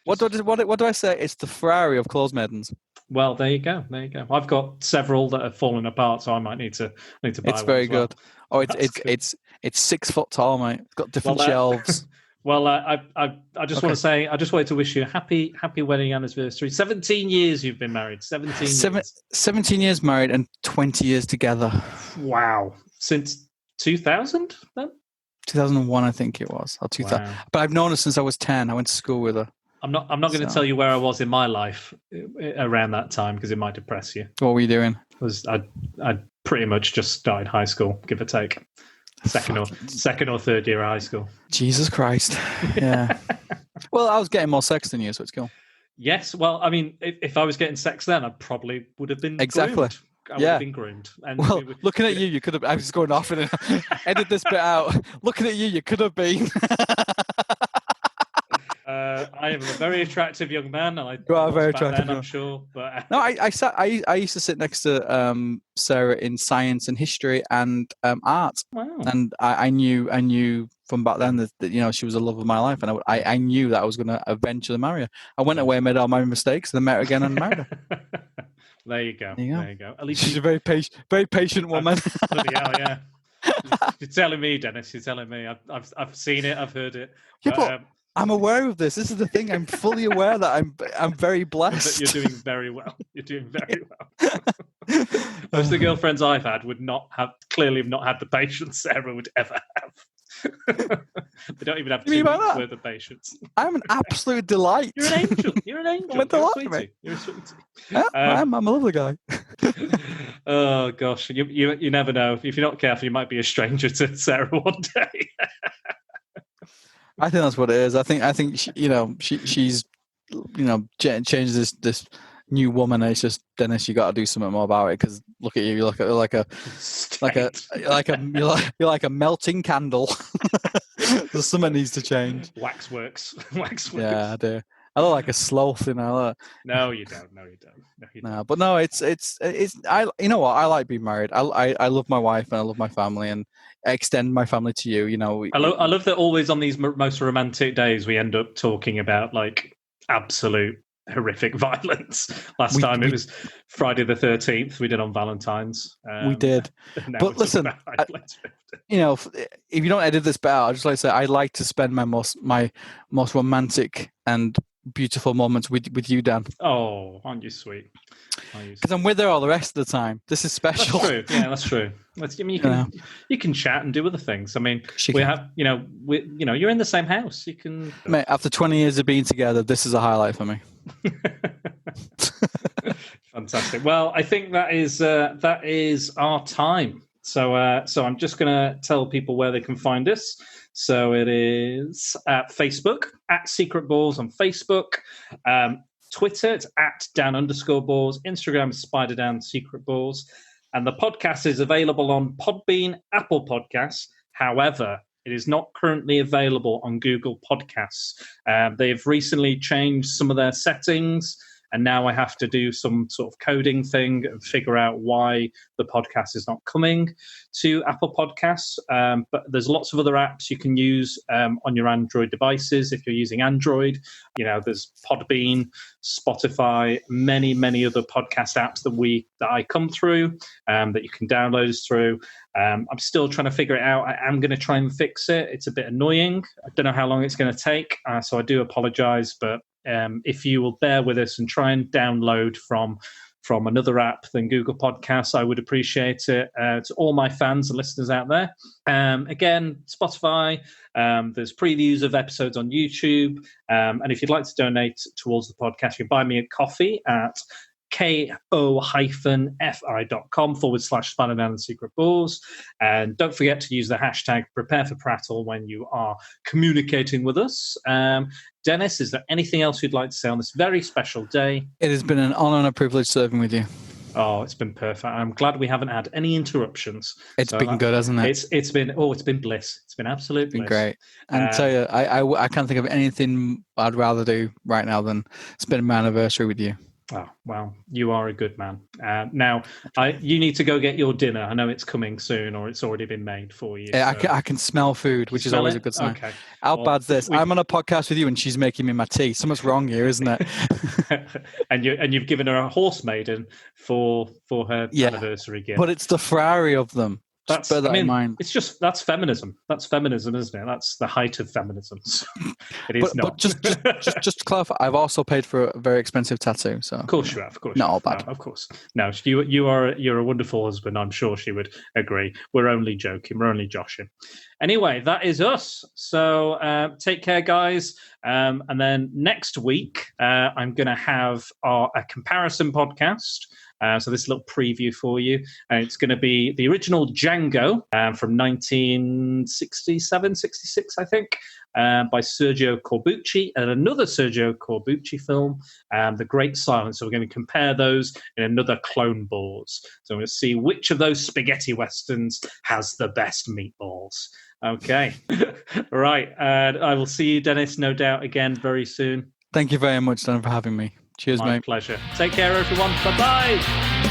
Speaker 5: What do I say? It's the Ferrari of clothes maidens.
Speaker 4: Well, there you go. I've got several that have fallen apart, so I might need to buy one.
Speaker 5: It's very good.
Speaker 4: Well.
Speaker 5: Oh, it's 6 foot tall, mate. It's got different shelves.
Speaker 4: Well, I just want to say, I just wanted to wish you a happy wedding anniversary. 17 years you've been married.
Speaker 5: 17 years married and 20 years together.
Speaker 4: Wow. Since 2000 then?
Speaker 5: 2001, I think it was. Or 2000. Wow. But I've known her since I was 10. I went to school with her.
Speaker 4: I'm not going to tell you where I was in my life around that time because it might depress you.
Speaker 5: What were you doing?
Speaker 4: I pretty much just started high school, give or take. Second or third year of high school.
Speaker 5: Jesus Christ. Yeah. Well, I was getting more sex than you, so it's cool.
Speaker 4: Yes. Well, I mean, if I was getting sex then, I probably would have been groomed. I would have been groomed. And
Speaker 5: well, looking at you could have. I was just going off and edit this bit out. Looking at you could have been.
Speaker 4: I am a very attractive young man, and
Speaker 5: you are very attractive.
Speaker 4: Then, I'm sure, but
Speaker 5: no, I used to sit next to Sarah in science and history and art.
Speaker 4: Wow.
Speaker 5: And I knew from back then that she was the love of my life, and I knew that I was going to eventually marry her. I went away, made all my mistakes, then met her again and married her.
Speaker 4: There you go. At least
Speaker 5: she's a very patient woman.
Speaker 4: Bloody hell, yeah. You're telling me, Dennis. You're telling me. I've seen it. I've heard it.
Speaker 5: Yeah, but I'm aware of this. This is the thing. I'm fully aware that I'm very blessed.
Speaker 4: You're doing very well. You're doing very well. Most of the girlfriends I've had would clearly not had the patience Sarah would ever have. They don't even have 2 weeks worth of patience.
Speaker 5: I'm an absolute delight.
Speaker 4: You're an angel. You're a sweetie. You're a sweetie.
Speaker 5: Yeah, I'm a lovely guy.
Speaker 4: Oh gosh, you never know. If you're not careful, you might be a stranger to Sarah one day.
Speaker 5: I think that's what it is. I think she's changed this new woman. It's just, Dennis, you got to do something more about it because look at you. You look like a melting candle. There's something needs to change.
Speaker 4: Waxworks.
Speaker 5: Yeah, I do. I look like a sloth,
Speaker 4: No, you don't.
Speaker 5: No, but no, it's. You know what? I like being married. I love my wife and I love my family and I extend my family to you.
Speaker 4: I love that always on these most romantic days we end up talking about like absolute horrific violence. Last time it was Friday the 13th. We did on Valentine's.
Speaker 5: We did. But listen, if you don't edit this bit out, I just like to say I like to spend my most romantic and beautiful moments with you, Dan.
Speaker 4: Oh, aren't you sweet?
Speaker 5: Because I'm with her all the rest of the time. This is special.
Speaker 4: That's true. Yeah, that's true. You can chat and do other things. I mean, you're in the same house. You can.
Speaker 5: Mate, after 20 years of being together, this is a highlight for me.
Speaker 4: Fantastic. Well, I think that is our time So I'm just going to tell people where they can find us. So it is at Facebook, at Secret Balls on Facebook. Twitter, it's at Dan_Balls. Instagram is SpiderDan Secret Balls. And the podcast is available on Podbean, Apple Podcasts. However, it is not currently available on Google Podcasts. They've recently changed some of their settings, and now I have to do some sort of coding thing and figure out why the podcast is not coming to Apple Podcasts. But there's lots of other apps you can use on your Android devices if you're using Android. There's Podbean, Spotify, many, many other podcast apps that I come through that you can download us through. I'm still trying to figure it out. I am going to try and fix it. It's a bit annoying. I don't know how long it's going to take, so I do apologize. But if you will bear with us and try and download from another app than Google Podcasts, I would appreciate it. To all my fans and listeners out there. Again, Spotify, there's previews of episodes on YouTube. And if you'd like to donate towards the podcast, you can buy me a coffee at ko-fi.com/SpiderDan and Secret Balls. And don't forget to use the hashtag #PrepareForPrattle when you are communicating with us. Dennis, is there anything else you'd like to say on this very special day?
Speaker 5: It has been an honor and a privilege serving with you.
Speaker 4: Oh, it's been perfect. I'm glad we haven't had any interruptions.
Speaker 5: It's been good, hasn't it?
Speaker 4: It's been bliss. It's been absolute bliss.
Speaker 5: It's been great. And I tell you, I can't think of anything I'd rather do right now than spend my anniversary with you.
Speaker 4: Oh, well, you are a good man. Now, you need to go get your dinner. I know it's coming soon, or it's already been made for you.
Speaker 5: Yeah, so. I can smell food, which is always a good sign.
Speaker 4: Okay.
Speaker 5: How bad's this? I'm on a podcast with you, and she's making me my tea. Something's wrong here, isn't it?
Speaker 4: and you've given her a horse maiden for her anniversary gift.
Speaker 5: But it's the Ferrari of them. In mind.
Speaker 4: It's just that's feminism. That's feminism, isn't it? That's the height of feminism. It is not.
Speaker 5: But just to clarify, I've also paid for a very expensive tattoo. So
Speaker 4: of course you have. Of course,
Speaker 5: not all bad.
Speaker 4: No, of course, no. You're a wonderful husband. I'm sure she would agree. We're only joking. We're only joshing. Anyway, that is us. So take care, guys. And then next week, I'm going to have a comparison podcast. So this little preview for you. It's going to be the original Django from 1967, 66, I think, by Sergio Corbucci, and another Sergio Corbucci film, The Great Silence. So we're going to compare those in another Clone Balls. So we're going to see which of those spaghetti westerns has the best meatballs. Okay. Right. I will see you, Dennis, no doubt, again very soon.
Speaker 5: Thank you very much, Dan, for having me. Cheers, mate.
Speaker 4: My pleasure. Take care, everyone. Bye-bye.